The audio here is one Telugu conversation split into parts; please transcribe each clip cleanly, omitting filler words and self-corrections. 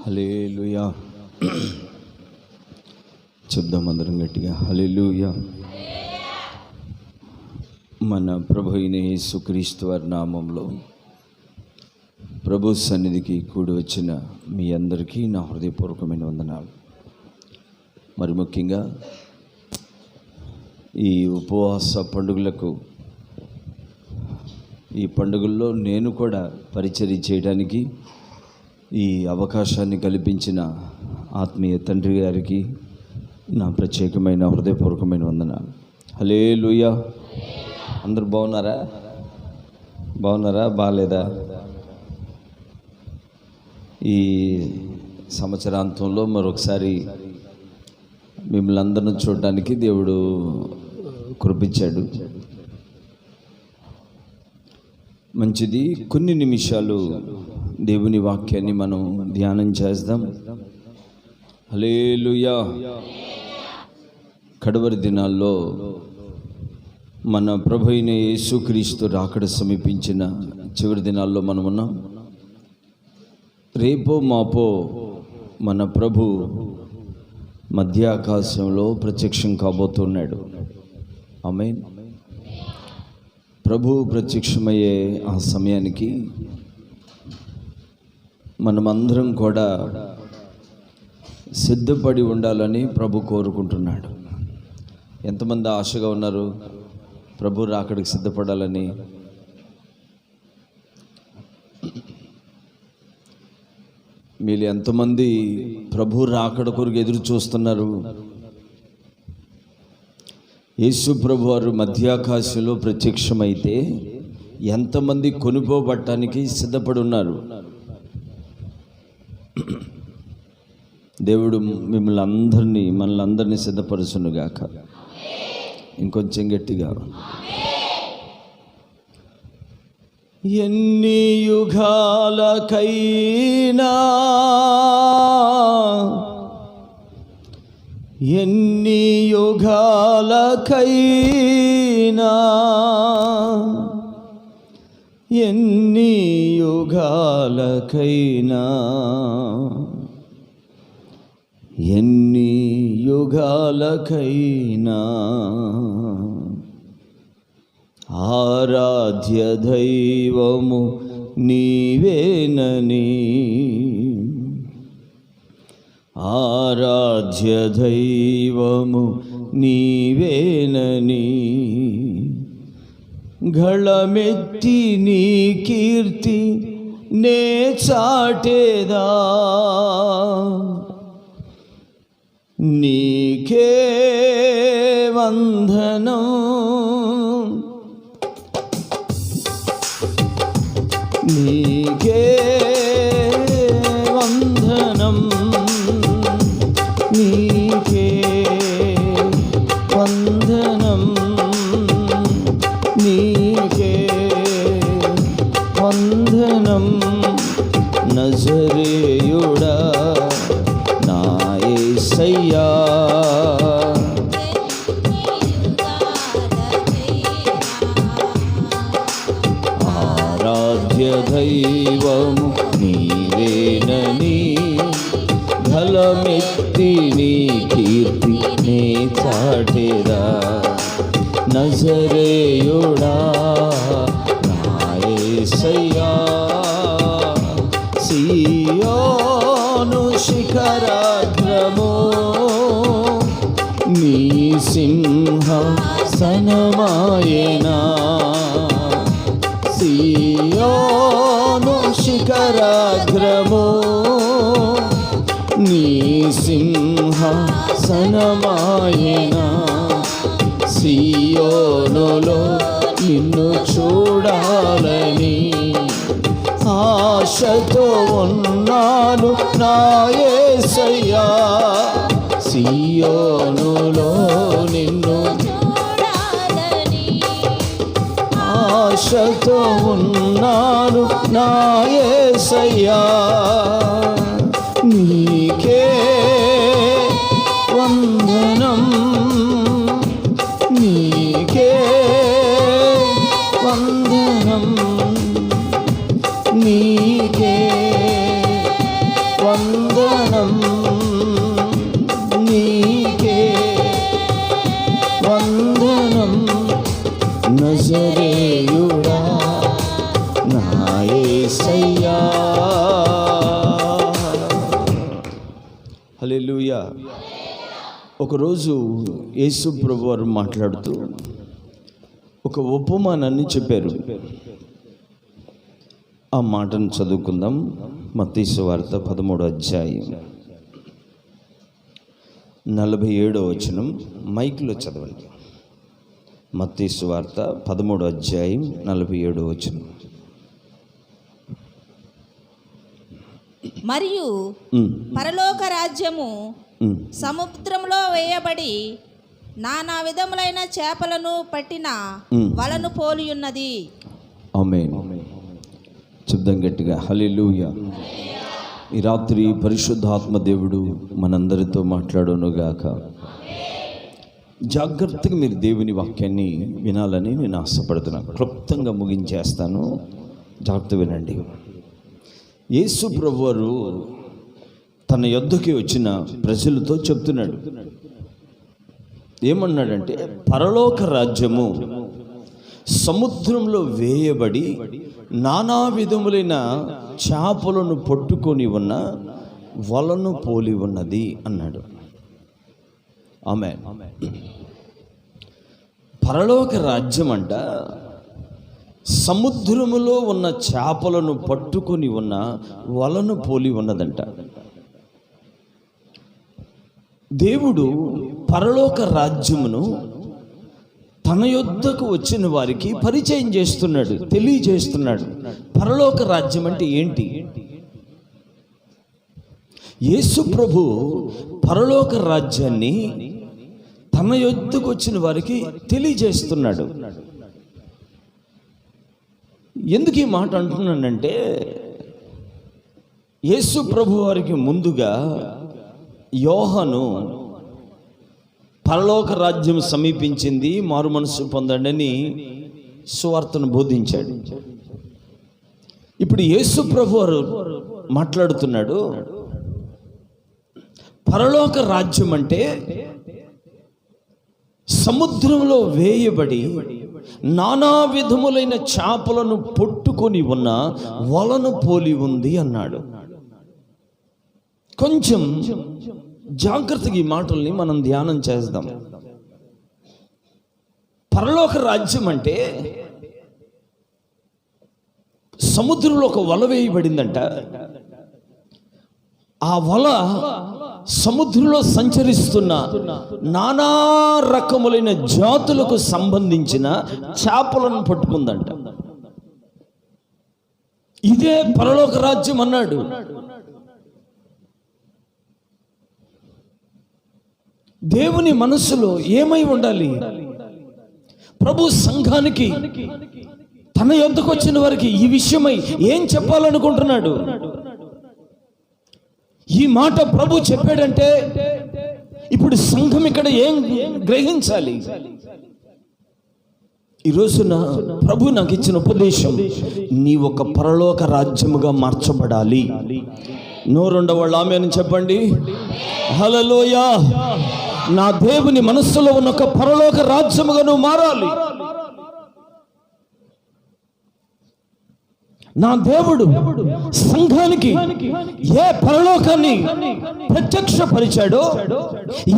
హల్లెలూయా. చెప్దాం అందరం గట్టిగా, హల్లెలూయా. మన ప్రభు అయిన యేసుక్రీస్తు వారి నామంలో ప్రభు సన్నిధికి కూడి వచ్చిన మీ అందరికీ నా హృదయపూర్వకమైన వందనాలు. మరి ముఖ్యంగా ఈ ఉపవాస పండుగలకు, ఈ పండుగల్లో నేను కూడా పరిచర్య చేయడానికి ఈ అవకాశాన్ని కల్పించిన ఆత్మీయ తండ్రి గారికి నా ప్రత్యేకమైన హృదయపూర్వకమైన వందనాలు. హల్లెలూయా. అందరూ బాగున్నారా? బాగాలేదా? ఈ సంవత్సరాంతంలో మరొకసారి మిమ్మల్ని అందరిని చూడడానికి దేవుడు కృపించాడు. మంచిది. కొన్ని నిమిషాలు దేవుని వాక్యాన్ని మనం ధ్యానం చేద్దాం. హల్లెలూయా. కడవరి దినాల్లో మన ప్రభు అయిన యేసుక్రీస్తు రాకడ సమీపించిన చివరి దినాల్లో మనం ఉన్నాం. రేపో మాపో మన ప్రభు మధ్యాకాశంలో ప్రత్యక్షం కాబోతున్నాడు. ఆమేన్. ప్రభు ప్రత్యక్షమయ్యే ఆ సమయానికి మనమందరం కూడా సిద్ధపడి ఉండాలని ప్రభు కోరుకుంటున్నాడు. ఎంతమంది ఆశగా ఉన్నారు ప్రభు రాకడికి సిద్ధపడాలని? మీరు ఎంతమంది ప్రభు రాకడ కొరకు ఎదురు చూస్తున్నారు? యేసు ప్రభు వారు మధ్యాకాశంలో ప్రత్యక్షమైతే ఎంతమంది కొనుక్కోబట్టడానికి సిద్ధపడి ఉన్నారు? దేవుడు మనల్ని అందరినీ సిద్ధపరుచునుగాక. ఇంకొంచెం గట్టిగా, ఎన్ని యుగాలకైనా ఎన్ని యుగాలకైనా ఎన్ని యుగాలకైనా ఎన్ని యుగాలకైనా ఆరాధ్య దైవము నీవేనని, ఆరాధ్య దైవము నీవేనని గళమెత్తి నీ కీర్తి నే చాటేదా, నీకే వందనం, నీకే వందనం, నీకే వందనం, నీకే వందనం. నజరేయుడా నా యేసయ్యా, ఆరాధ్య దైవము నీవేనని గళమెత్తి నీ కీర్తి నే చాటేదా, నజరేయుడా నా యేసయ్యా. సియోను శిఖరాగ్రమో నీ సింహాసనమాయేనా, సియోను శిఖరాగ్రమో నీ సింహాసనమాయేనా. సియోనులో నిన్ను చూడాలని ఆశతో ఉన్నాను నా యేసయ్యా, సియోనులో నిన్ను ఆశతో ఉన్నాను నా యేసయ్యా. నీకే వందనం, నీకే వందనం, నీకే వందనం. ఒకరోజు యేసు ప్రభు వారు మాట్లాడుతూ ఒక ఉపమానాన్ని చెప్పారు. ఆ మాటను చదువుకుందాం. మత్తయి సువార్త 13వ అధ్యాయం 47వ వచనం. మైక్లో చదవండి. మత్తయి సువార్త 13వ అధ్యాయం 47వ వచనం. మరియు పరలోక రాజ్యము సముద్రంలో వేయబడి నానా విధములైన చేపలను పట్టిన వలను పోలియున్నది. ఆమేన్. చెప్దాం గట్టిగా హల్లెలూయా. ఈ రాత్రి పరిశుద్ధాత్మ దేవుడు మనందరితో మాట్లాడునుగాక. జాగ్రత్తగా మీరు దేవుని వాక్యాన్ని వినాలని నేను ఆశపడుతున్నాను. క్లుప్తంగా ముగించేస్తాను, జాగ్రత్త వినండి. యేసు ప్రభువారు తన యొద్దకి వచ్చిన ప్రజలతో చెప్తున్నాడు. ఏమన్నాడంటే, పరలోక రాజ్యము సముద్రంలో వేయబడి నానా విధములైన చేపలను పట్టుకొని ఉన్న వలను పోలి ఉన్నది అన్నాడు. ఆమేన్. పరలోక రాజ్యం అంట సముద్రములో ఉన్న చేపలను పట్టుకొని ఉన్న వలను పోలి ఉన్నదంట. దేవుడు పరలోక రాజ్యమును తన యొద్దకు వచ్చిన వారికి పరిచయం చేస్తున్నాడు, తెలియజేస్తున్నాడు. పరలోక రాజ్యం అంటే ఏంటి? యేసు ప్రభు పరలోక రాజ్యాన్ని తన యొద్దకు వచ్చిన వారికి తెలియజేస్తున్నాడు. ఎందుకు ఈ మాట అంటున్నానంటే, యేసు ప్రభు వారికి ముందుగా యోహాను పరలోక రాజ్యం సమీపించింది, మారు మనసు పొందండి అని సువార్తను బోధించాడు. ఇప్పుడు యేసు ప్రభు వారు మాట్లాడుతున్నాడు. పరలోక రాజ్యం అంటే సముద్రంలో వేయబడి నానా విధములైన చేపలను పట్టుకొని ఉన్న వలను పోలి ఉంది అన్నాడు. కొంచెం జాగ్రత్తగా ఈ మాటల్ని మనం ధ్యానం చేద్దాం. పరలోక రాజ్యం అంటే సముద్రంలో ఒక వల వేయబడిందంట. ఆ వల సముద్రంలో సంచరిస్తున్న నానా రకములైన జాతులకు సంబంధించిన చేపలను పట్టుకుందంట. ఇదే పరలోక రాజ్యం అన్నాడు. దేవుని మనస్సులో ఏమై ఉండాలి? ప్రభు సంఘానికి, తన యొద్దకు వచ్చిన వారికి ఈ విషయమై ఏం చెప్పాలనుకుంటున్నాడు? ఈ మాట ప్రభు చెప్పాడంటే ఇప్పుడు సంఘం ఇక్కడ ఏం గ్రహించాలి? ఈ రోజున ప్రభు నాకు ఇచ్చిన ఉపదేశం, నీ ఒక పరలోక రాజ్యముగా మార్చబడాలి. నోరుండవాళ్ళు ఆమేన్ అని చెప్పండి. హల్లెలూయా. నా దేవుని మనస్సులో ఉన్న ఒక పరలోక రాజ్యముగా నువ్వు మారాలి. నా దేవుడు సంఘానికి ఏ పరలోకాన్ని ప్రత్యక్షపరిచాడో,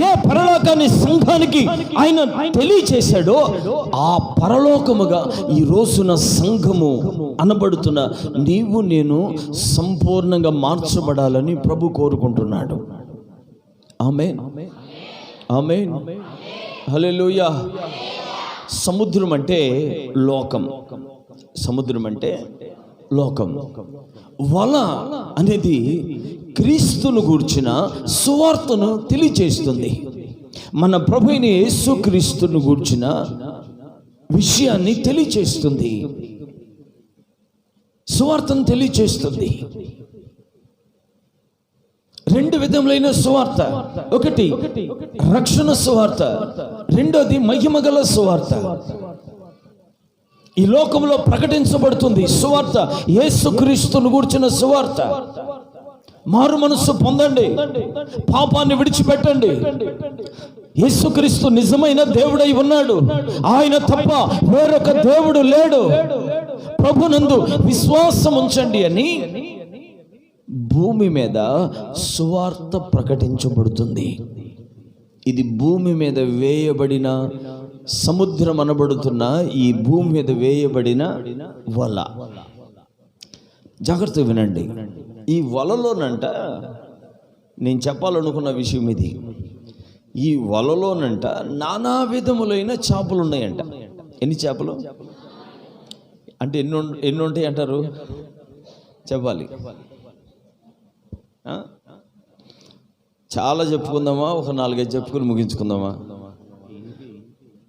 ఏ పరలోకాన్ని సంఘానికి ఆయన తెలియచేశాడో, ఆ పరలోకముగా ఈ రోజున సంఘము అనబడుతున్న నీవు నేను సంపూర్ణంగా మార్చబడాలని ప్రభు కోరుకుంటున్నాడు. ఆమేన్, ఆమేన్, హల్లెలూయా. సముద్రం అంటే లోకం. సముద్రం అంటే లోకం. వల అనేది క్రీస్తును గూర్చిన సువార్తను తెలియజేస్తుంది. మన ప్రభువైన యేసుక్రీస్తును గూర్చిన విషయాన్ని తెలియజేస్తుంది, సువార్తను తెలియజేస్తుంది. రెండు విధములైన సువార్త. ఒకటి రక్షణ సువార్త, రెండోది మహిమగల సువార్త. ఈ లోకంలో ప్రకటించబడుతుంది సువార్త, యేసుక్రీస్తును గూర్చిన సువార్త. మారు మనస్సు పొందండి, పాపాన్ని విడిచిపెట్టండి. యేసుక్రీస్తు నిజమైన దేవుడై ఉన్నాడు, ఆయన తప్ప వేరొక దేవుడు లేడు. ప్రభునందు విశ్వాసం ఉంచండి అని భూమి మీద సువార్త ప్రకటించబడుతుంది. ఇది భూమి మీద వేయబడిన, సముద్రం అనబడుతున్న ఈ భూమి మీద వేయబడిన వల. జాగ్రత్తగా వినండి. ఈ వలలోనంట నేను చెప్పాలనుకున్న విషయం ఇది. ఈ వలలోనంట నానా విధములైన చేపలు ఉన్నాయంట. ఎన్ని చేపలు అంటే ఎన్ని ఉంటాయి అంటారు? చెప్పాలి. చాలా చెప్పుకుందామా? ఒక 4-5 చెప్పుకుని ముగించుకుందామా?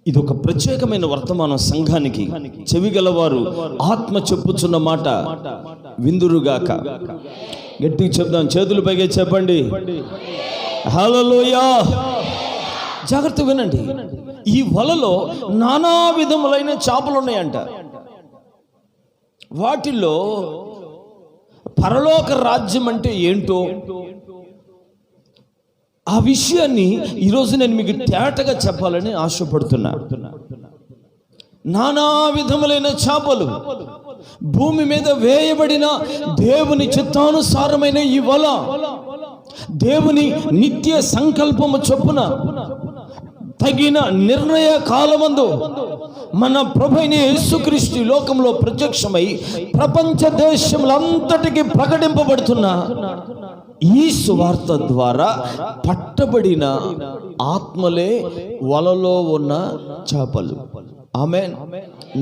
ఇది ఒక ప్రత్యేకమైన వర్తమానం సంఘానికి. చెవిగలవారు ఆత్మ చెప్పుచున్న మాట విందురుగాక. గట్టిగా చెప్దాం, చేతులు పైకి చెప్పండి హల్లెలూయా. జాగ్రత్త వినండి. ఈ వలలో నానా విధములైన చేపలు ఉన్నాయంట. వాటిల్లో పరలోక రాజ్యం అంటే ఏంటో ఆ విషయాన్ని ఈరోజు నేను మీకు తేటగా చెప్పాలని ఆశపడుతున్నా. నానా విధములైన చేపలు భూమి మీద వేయబడిన దేవుని చిత్తానుసారమైన ఈ వల, దేవుని నిత్య సంకల్పము చొప్పున తగిన నిర్ణయ కాలమందు మన ప్రభువైన యేసుక్రీస్తు లోకంలో ప్రత్యక్షమై ప్రపంచ దేశములంతటికి ప్రకటింపబడుతున్న ఈ సువార్త ద్వారా పట్టబడిన ఆత్మలే వలలో ఉన్న చేపలు. ఆమేన్.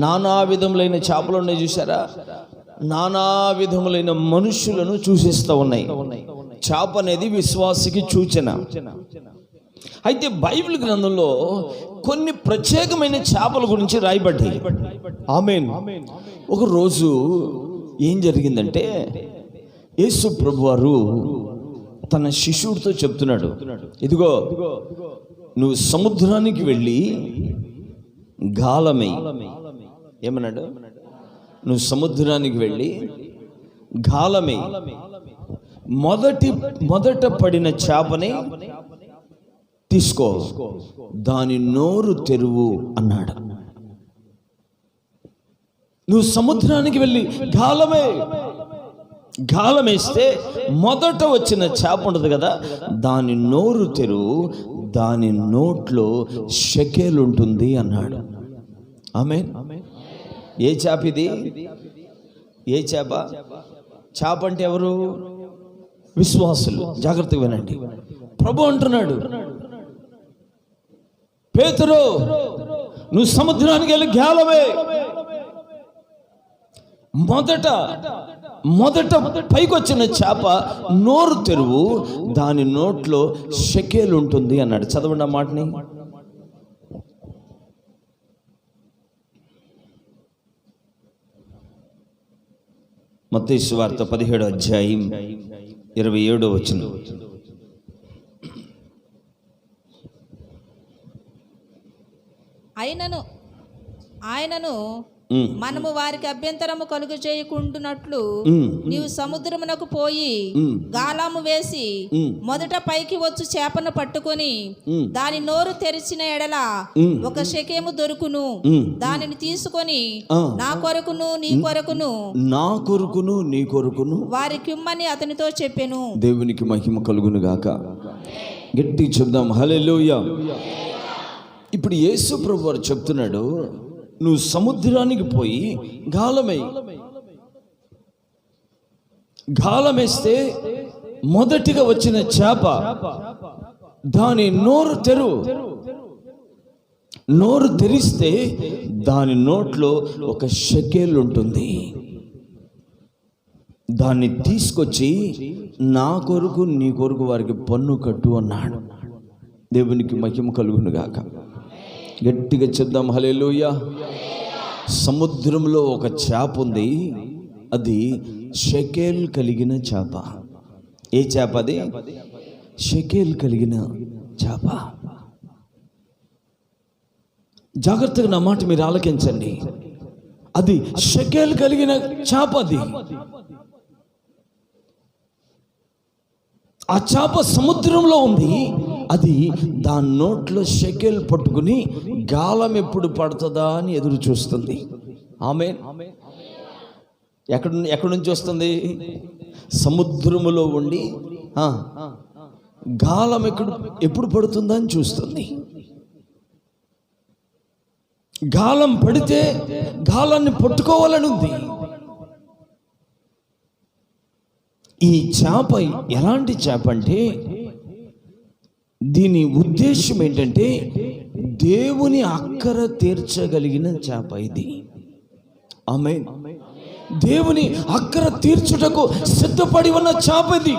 నానా విధములైన చేపలు ఉన్నాయి చూసారా? నానా విధములైన మనుషులను సూచిస్తూ ఉన్నాయి. చేప అనేది విశ్వాసికి సూచన. అయితే బైబిల్ గ్రంథంలో కొన్ని ప్రత్యేకమైన చేపల గురించి రాయబడ్డాయి. ఆమేన్. ఒక రోజు ఏం జరిగిందంటే, యేసు ప్రభువారు తన శిష్యుడితో చెప్తున్నాడు, ఇదిగో నువ్వు సముద్రానికి వెళ్ళి గాలమై. ఏమన్నాడు? నువ్వు సముద్రానికి వెళ్ళి గాలమై మొదట పడిన చేపని తీసుకో, దాని నోరు తెరువు అన్నాడు. నువ్వు సముద్రానికి వెళ్ళి గాలమేస్తే మొదట వచ్చిన చేప ఉంటుంది కదా, దాని నోరు తెరువు, దాని నోట్లో షెకెల్ ఉంటుంది అన్నాడు. ఆమేన్. ఏ చేప ఇది? ఏ చేప? చేప అంటే ఎవరు? విశ్వాసులు. జాగ్రత్తగా వినండి. ప్రభు అంటున్నాడు, పేతురు నువ్వు సముద్రానికి వెళ్ళి గాలమే. మొదట పైకి వచ్చిన చేప నోరు తెరువు, దాని నోట్లో షెకెల్ ఉంటుంది అన్నాడు. చదవండి ఆ మాటని. మత్తయి సువార్త 17వ అధ్యాయం 27వ వచనం. ఆయనను మనము వారికి అభ్యంతరము కలుగు చేయకుండునట్లు నీవు సముద్రమునకు పోయి గాలము వేసి మొదట పైకి వచ్చు చేపను పట్టుకొని దాని నోరు తెరిచిన ఎడల ఒక షెకెము దొరుకును. దానిని తీసుకొని నా కొరకును నీ కొరకును వారికి ఇమ్మని అతనితో చెప్పెను. దేవునికి మహిమ కలుగును గాక. గట్టి చెప్దాం హల్లెలూయా. ఇప్పుడు యేసు ప్రభు వారు చెప్తున్నాడు, నువ్వు సముద్రానికి పోయి గాలమేస్తే మొదటిగా వచ్చిన చేప దాని నోరు తెరిస్తే దాని నోట్లో ఒక షెకెల్ ఉంటుంది. దాన్ని తీసుకొచ్చి నా కొరకు నీ కొరకు వారికి పన్ను కట్టు అన్నాడు. దేవునికి మహిమ కలుగును గాక. గట్టిగా చెప్దాం హల్లెలూయా. సముద్రంలో ఒక చేప ఉంది, అది షెకెల్ కలిగిన చేప. ఏ చేప అది? షెకెల్ కలిగిన చేప. జాగ్రత్తగా నా మాట మీరు ఆలకించండి. అది షెకెల్ కలిగిన చేప. అది ఆ చేప సముద్రంలో ఉంది. అది దాని నోట్లో షెకెల్ పట్టుకుని గాలం ఎప్పుడు పడుతుందా అని ఎదురు చూస్తుంది. ఆమేన్. ఎక్కడి నుంచి వస్తుంది? సముద్రములో ఉండి గాలం ఎప్పుడు పడుతుందా అని చూస్తుంది. గాలం పడితే గాలాన్ని పట్టుకోవాలని ఉంది. ఈ చేప ఎలాంటి చేప అంటే, దీని ఉద్దేశం ఏంటంటే దేవుని అక్కర తీర్చగలిగిన చేప ఇది. ఆమేన్. దేవుని అక్కర తీర్చుటకు సిద్ధపడి ఉన్న చేప ఇది.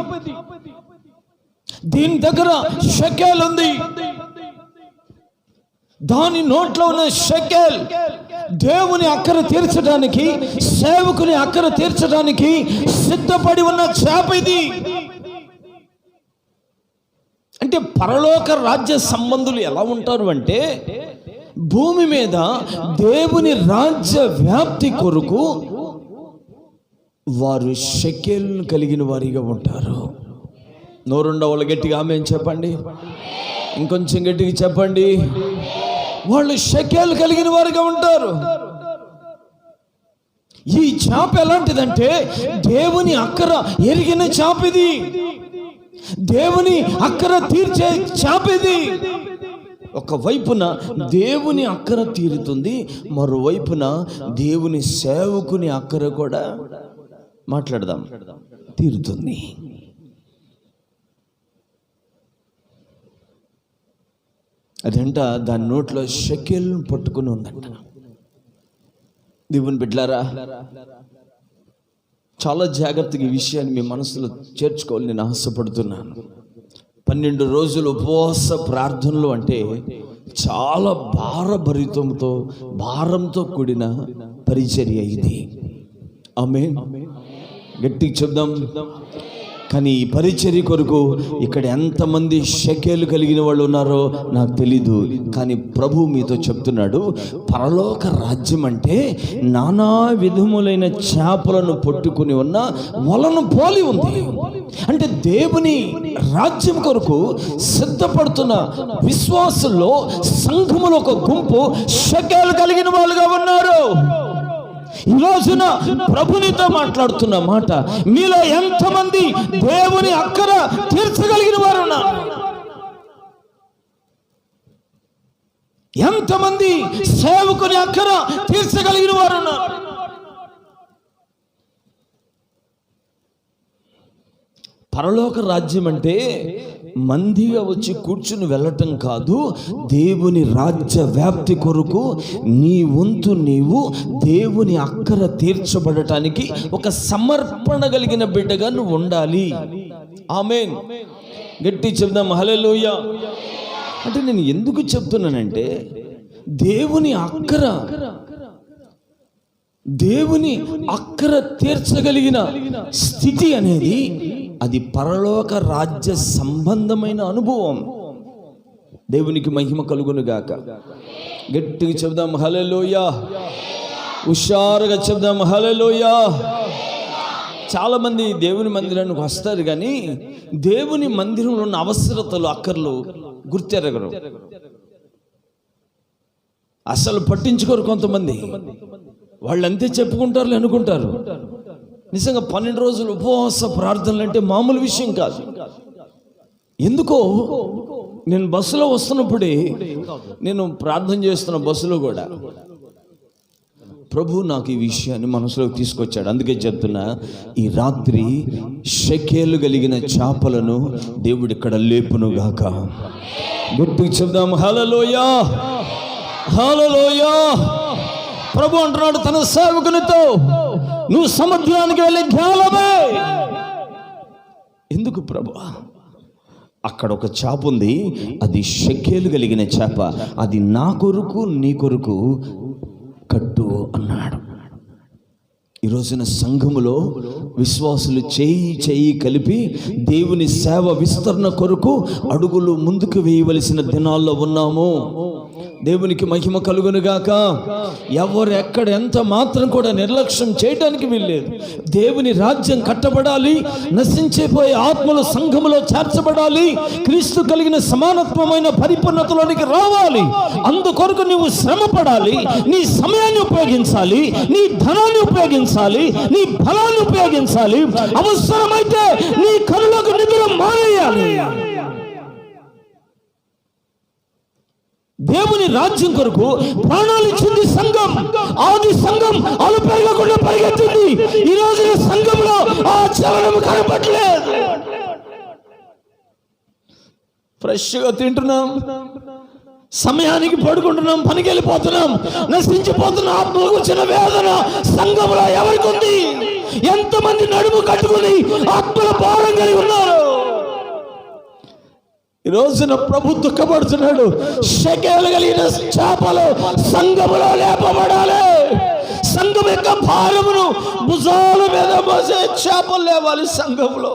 దీని దగ్గర షెకెల్ ఉంది. దాని నోట్లో ఉన్న షెకెల్ దేవుని అక్కర తీర్చడానికి, సేవకుని అక్కర తీర్చడానికి సిద్ధపడి ఉన్న చేప ఇది. అంటే పరలోక రాజ్య సంబంధులు ఎలా ఉంటారు అంటే, భూమి మీద దేవుని రాజ్య వ్యాప్తి కొరకు వారు షెకెల్ కలిగిన వారిగా ఉంటారు. నోరుండ వాళ్ళు గట్టిగా ఆమేన్ చెప్పండి. ఇంకొంచెం గట్టిగా చెప్పండి. వాళ్ళు షెకెల్ కలిగిన వారిగా ఉంటారు. ఈ చేప ఎలాంటిదంటే దేవుని అక్కర ఎరిగిన చేప ఇది. దేవుని అక్కర తీర్చే చేప ఇది. ఒకవైపున దేవుని అక్కర తీరుతుంది, మరోవైపున దేవుని సేవకుని అక్కర కూడా మాట్లాడదాం తీరుతుంది. అదంట దాని నోట్లో షెకెల్ పట్టుకుని ఉందంట. దేవుని బిడ్డలారా, చాలా జాగ్రత్తగా ఈ విషయాన్ని మీ మనసులో చేర్చుకోవాలి నేను ఆశపడుతున్నాను. 12 రోజులు ఉపవాస ప్రార్థనలు అంటే చాలా భారంతో కూడిన పరిచర్య ఇది. ఆమేన్. గట్టిగా చెప్దాం. కానీ ఈ పరిచర్య కొరకు ఇక్కడ ఎంతమంది షెకెల్ కలిగిన వాళ్ళు ఉన్నారో నాకు తెలీదు. కానీ ప్రభు మీతో చెప్తున్నాడు, పరలోక రాజ్యం అంటే నానా విధములైన చేపలను పట్టుకుని ఉన్న వలను పోలి ఉంది. అంటే దేవుని రాజ్యం కొరకు సిద్ధపడుతున్న విశ్వాసుల్లో, సంఘములో ఒక గుంపు షెకెల్ కలిగిన వాళ్ళుగా ఉన్నారు. ఈ రోజున ప్రభునితో మాట్లాడుతున్న మాట, మీలో ఎంతమంది దేవుని అక్కర తీర్చగలిగిన వారు ఉన్నారు? ఎంతమంది సేవకుని అక్కర తీర్చగలిగిన వారు ఉన్నారు? పరలోక రాజ్యం అంటే మందిగా వచ్చి కూర్చుని వెళ్ళటం కాదు. దేవుని రాజ్య వ్యాప్తి కొరకు నీ వంతు నీవు దేవుని అక్కర తీర్చబడటానికి ఒక సమర్పణ కలిగిన బిడ్డగా నువ్వు ఉండాలి. ఆమేన్. గట్టి చెప్దాం హల్లెలూయా. అంటే నేను ఎందుకు చెప్తున్నానంటే, దేవుని అక్కర తీర్చగలిగిన స్థితి అనేది అది పరలోక రాజ్య సంబంధమైన అనుభవం. దేవునికి మహిమ కలుగును గాక. గట్టిగా చెప్దాం హల్లెలూయా. హుషారుగా చెప్దాం హల్లెలూయా. చాలా మంది దేవుని మందిరానికి వస్తారు, కానీ దేవుని మందిరంలో ఉన్న అవసరతలు, అక్కర్లు గుర్తెరగరు, అసలు పట్టించుకోరు. కొంతమంది వాళ్ళంతే చెప్పుకుంటారు అనుకుంటారు. నిజంగా 12 రోజులు ఉపవాస ప్రార్థనలు అంటే మామూలు విషయం కాదు. ఎందుకో నేను బస్సులో వస్తున్నప్పుడే, నేను ప్రార్థన చేస్తున్న బస్సులో కూడా ప్రభు నాకు ఈ విషయాన్ని మనసులోకి తీసుకొచ్చాడు. అందుకే చెప్తున్నా, ఈ రాత్రి షెకెల్ కలిగిన చేపలను దేవుడు ఇక్కడ లేపును గాక. గట్టిగా చెప్దాం హల్లెలూయా, హల్లెలూయా. ప్రభు అంటున్నాడు తన సేవకునితో, నువ్వు సముద్రానికి వెళ్ళి జ్ఞానమే. ఎందుకు ప్రభు? అక్కడ ఒక చేప ఉంది, అది షెకెల్ కలిగిన చేప. అది నా కొరకు నీ కొరకు కట్టు అన్నాడు. ఈ రోజున సంఘములో విశ్వాసులు చేయి కలిపి దేవుని సేవ విస్తరణ కొరకు అడుగులు ముందుకు వేయవలసిన దినాల్లో ఉన్నాము. దేవునికి మహిమ కలుగునుగాక. ఎవరు ఎక్కడ ఎంత మాత్రం కూడా నిర్లక్ష్యం చేయడానికి వీల్లేదు. దేవుని రాజ్యం కట్టబడాలి, నశించిపోయే ఆత్మలు సంఘములో చేర్చబడాలి, క్రీస్తు కలిగిన సమానత్వమైన పరిపూర్ణతలోనికి రావాలి. అందుకొరకు నువ్వు శ్రమ పడాలి, నీ సమయాన్ని ఉపయోగించాలి, నీ ధనాన్ని ఉపయోగించాలి, నీ బలాన్ని ఉపయోగించాలి, అవసరమైతే నీ కనులకు నిద్ర మానేయాలి. దేవుని రాజ్యం కొరకు ప్రాణాలు ఇచ్చింది సంఘం. ఆది సంఘం అలు పెరగకుండా పరిగెత్తింది. ఈ రోజు సంఘంలో ఆ చలనం కనపట్లేదు. ఫ్రెష్గా తింటున్నాం, సమయానికి పడుకుంటున్నాం, పనికి వెళ్ళిపోతున్నాం, నశించిపోతున్న ఆత్మలకు వచ్చిన వేదన సంఘంలో ఎవరికి ఉంది? ఎంతమంది నడుము కట్టుకుని ఆత్మల భారం కలిగి ఉన్నారు? ఈ రోజున ప్రభు దుఃఖపడుతున్నాడు. షెకెలు కలిగిన చేపలు సంఘములో లేపబడాలి. సంఘం యొక్క భారమును భుజాల మీద మోసే చేపలు లేవాలి సంఘంలో.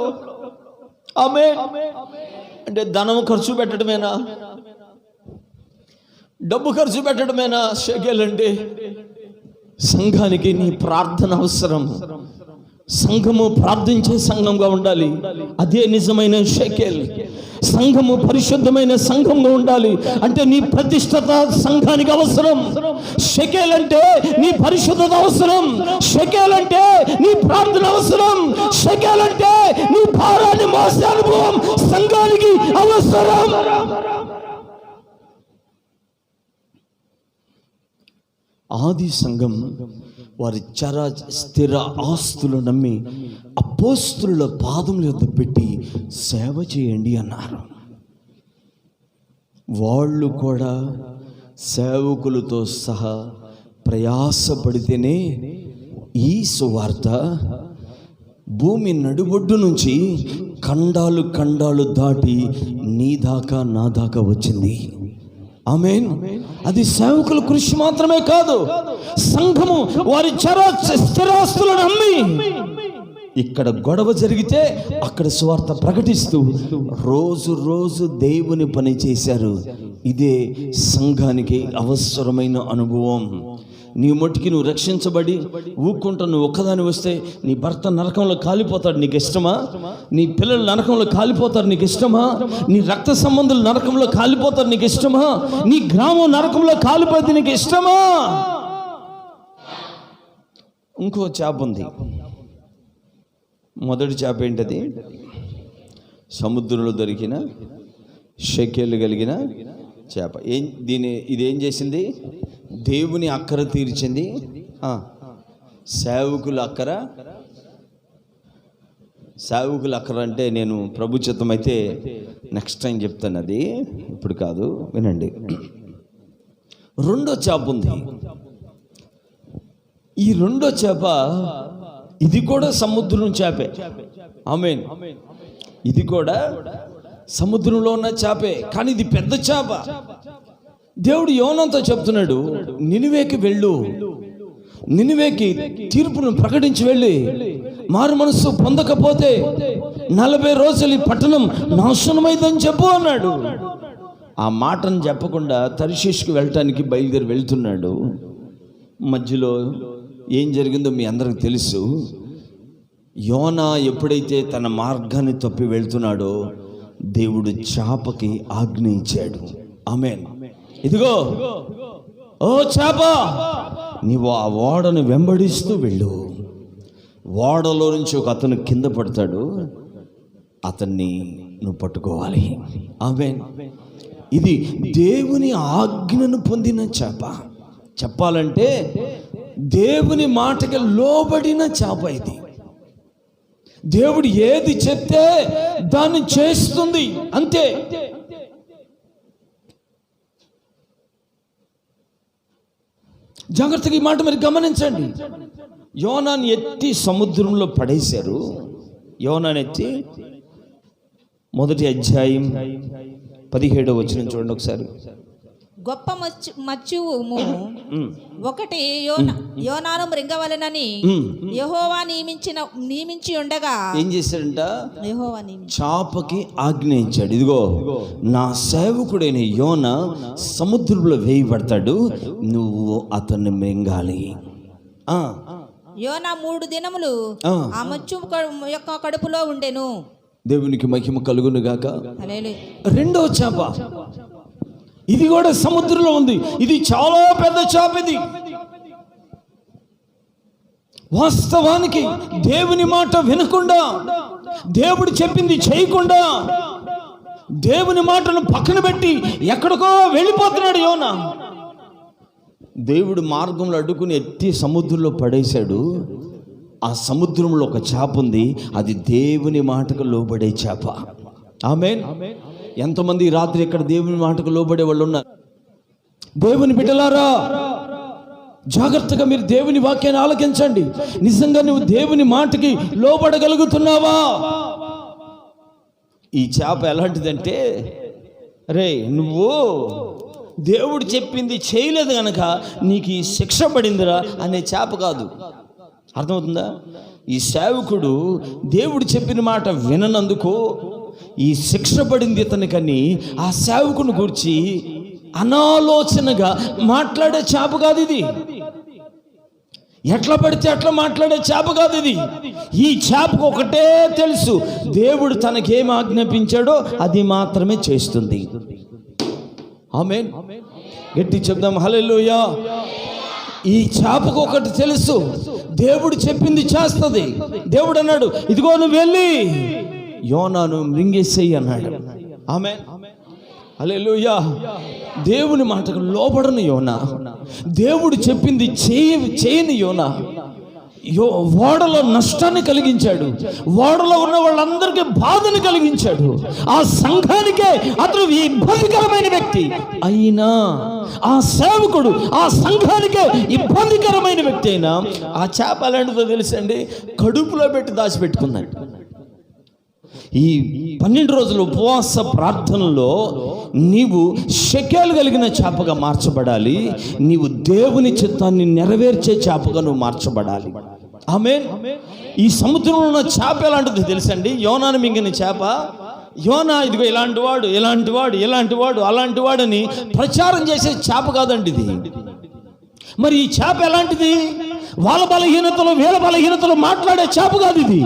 ఆమేన్. అంటే ధనం ఖర్చు పెట్టడమేనా? డబ్బు ఖర్చు పెట్టడమేనా షెకెల్ అంటే? సంఘానికి నీ ప్రార్థన అవసరం. సంఘము ప్రార్థించే సంఘంగా ఉండాలి. అదే నిజమైన షెకెల్. సంఘము పరిశుద్ధమైన సంఘంగా ఉండాలి. అంటే నీ ప్రతిష్టత సంఘానికి అవసరం. షెకెల్ అంటే నీ పరిశుద్ధత అవసరం. షెకెల్ అంటే నీ ప్రార్థన అవసరం. షెకెల్ అంటే నీ భారాన్ని మోసే అనుభవం సంఘానికి అవసరం. ఆది సంఘం వారి స్థిర ఆస్తులు నమ్మి అపోస్తుల పాదముల యొద్ద పెట్టి సేవ చేయండి అన్నారు. వాళ్ళు కూడా సేవకులతో సహా ప్రయాసపడితేనే ఈ సువార్త భూమి నడుబొడ్డు నుంచి ఖండాలు ఖండాలు దాటి నీ దాకా నా దాకా వచ్చింది. ఆమేన్. అది సేవకుల కృషి మాత్రమే కాదు, సంఘము వారి స్థిరాస్తులను అమ్మి ఇక్కడ గొడవ జరిగితే అక్కడ సువార్త ప్రకటిస్తూ రోజు రోజు దేవుని పని చేశారు. ఇదే సంఘానికి అవసరమైన అనుభవం. నీ మట్టుకి నువ్వు రక్షించబడి ఊక్కుంటా నువ్వు ఒక్కదాని వస్తే నీ భర్త నరకంలో కాలిపోతాడు, నీకు ఇష్టమా? నీ పిల్లలు నరకంలో కాలిపోతారు, నీకు ఇష్టమా? నీ రక్త సంబంధులు నరకంలో కాలిపోతారు, నీకు ఇష్టమా? నీ గ్రామం నరకంలో కాలిపోతే నీకు ఇష్టమా? ఇంకో చేప ఉంది. మొదటి చేప ఏంటది? సముద్రంలో దొరికిన షెకెలు కలిగిన చేప. ఇదేం చేసింది? దేవుని అక్కర తీర్చింది. సేవకుల అక్కర అంటే నేను ప్రభు చిత్తం అయితే నెక్స్ట్ టైం చెప్తాను, అది ఇప్పుడు కాదు, వినండి. రెండో చేప ఉంది. ఈ రెండో చేప ఇది కూడా సముద్రం చేపే. ఆమేన్. ఇది కూడా సముద్రంలో ఉన్న చేపే, కానీ ఇది పెద్ద చేప. దేవుడు యోనాతో చెప్తున్నాడు, నినివేకి వెళ్ళు, నినివేకి తీర్పును ప్రకటించి వెళ్ళి మారు మనస్సు పొందకపోతే 40 రోజులు ఈ పట్టణం నాశనమైందని చెప్పు అన్నాడు. ఆ మాటను చెప్పకుండా తర్షీషుకు వెళ్ళటానికి బయలుదేరి వెళ్తున్నాడు. మధ్యలో ఏం జరిగిందో మీ అందరికి తెలుసు. యోనా ఎప్పుడైతే తన మార్గాన్ని తప్పి వెళ్తున్నాడో దేవుడు చేపకి ఆజ్ఞ ఇచ్చాడు. ఆమేన్. ఇదిగో ఓ చేప, నీవు ఆ ఓడను వెంబడిస్తూ వెళ్ళు. ఓడలో నుంచి ఒక అతను కింద పడతాడు, అతన్ని నువ్వు పట్టుకోవాలి. ఆమేన్. ఇది దేవుని ఆజ్ఞను పొందిన చేప. చెప్పాలంటే దేవుని మాటకి లోబడిన చేప ఇది. దేవుడు ఏది చెప్తే దాన్ని చేస్తుంది, అంతే. జాగ్రత్తగా ఈ మాట మరి గమనించండి. యోనాని ఎత్తి సముద్రంలో పడేశారు. యోనాని ఎత్తి మొదటి అధ్యాయం 17వ వచనం చూడండి ఒకసారి. గొప్ప మత్స్యము ఒకటి యోనాను మృంగవలెనని యెహోవా నియమించి ఉండగా ఏం చేశాడంట? యెహోవా చాపకి ఆజ్ఞ ఇచ్చాడు. ఇదిగో నా సేవకుడైన యోనా సముద్రంలో వేయబడతాడు, నువ్వు అతన్ని మృంగాలి. యోనా 3 దినములు ఆ మత్స్యము యొక్క కడుపులో ఉండెను. దేవునికి మహిమ కలుగును గాక. హల్లెలూయా. రెండో చేప, ఇది కూడా సముద్రంలో ఉంది. ఇది చాలా పెద్ద చేప. ఇది వాస్తవానికి దేవుని మాట వినకుండా, దేవుడు చెప్పింది చేయకుండా దేవుని మాటను పక్కన పెట్టి ఎక్కడికో వెళ్ళిపోతున్నాడు యోనా. దేవుడు మార్గంలో అడ్డుకుని ఎత్తి సముద్రంలో పడేశాడు. ఆ సముద్రంలో ఒక చేప ఉంది, అది దేవుని మాటకు లోబడే చేప. ఆమేన్. ఎంతమంది ఈ రాత్రి ఇక్కడ దేవుని మాటకు లోబడే వాళ్ళు ఉన్నారు? దేవుని బిడ్డలారా, జాగ్రత్తగా మీరు దేవుని వాక్యాన్ని ఆలకించండి. నిజంగా నువ్వు దేవుని మాటకి లోబడగలుగుతున్నావా? ఈ చేప ఎలాంటిదంటే, రే నువ్వు దేవుడు చెప్పింది చేయలేదు కనుక నీకు ఈ శిక్ష పడిందిరా అనే చేప కాదు. అర్థమవుతుందా? ఈ సేవకుడు దేవుడు చెప్పిన మాట విననందుకు ఈ శిక్ష పడింది ఇతనికని ఆ సేవకుని గురించి అనాలోచనగా మాట్లాడే చేప కాదు ఇది. ఎట్లా పడితే అట్లా మాట్లాడే చేప కాదు ఇది. ఈ చేపకు ఒకటే తెలుసు, దేవుడు తనకేం ఆజ్ఞాపించాడో అది మాత్రమే చేస్తుంది. ఆమేన్. గట్టి చెప్దాం హల్లెలూయా. ఈ చేపకు ఒకటి తెలుసు, దేవుడు చెప్పింది చేస్తుంది. దేవుడు అన్నాడు, ఇదిగో నువ్వు వెళ్ళి యోనాను మృంగేసేయి అన్నాడు. ఆమేన్. హల్లెలూయా. దేవుని మాటకు లోబడను యోనా, దేవుడు చెప్పింది చేయని యోనా ఓడలో నష్టాన్ని కలిగించాడు. ఓడలో ఉన్న వాళ్ళందరికీ బాధను కలిగించాడు. ఆ సంఘానికే అతను ఇబ్బందికరమైన వ్యక్తి అయినా, ఆ సేవకుడు ఆ సంఘానికే ఇబ్బందికరమైన వ్యక్తి అయినా ఆ చేప ఎలాంటిదో తెలుసండి, కడుపులో పెట్టి దాచిపెట్టుకున్నాడు. ఈ 12 రోజుల ఉపవాస ప్రార్థనలో నీవు షెకేలు కలిగిన చేపగా మార్చబడాలి. నీవు దేవుని చిత్తాన్ని నెరవేర్చే చేపగా నువ్వు మార్చబడాలి. ఆమేన్. ఈ సముద్రంలో ఉన్న చేప ఎలాంటిదో తెలుసండి, యోనాను మింగిన చేప. యోనా ఇదిగో ఇలాంటి వాడు, ఇలాంటి వాడు, ఇలాంటి వాడు, అలాంటి వాడని ప్రచారం చేసే చేప కాదండి ఇది. మరి ఈ చేప ఎలాంటిది? వాళ్ళ బలహీనతలు వీళ్ళ బలహీనతలు మాట్లాడే చేప కాదు ఇది.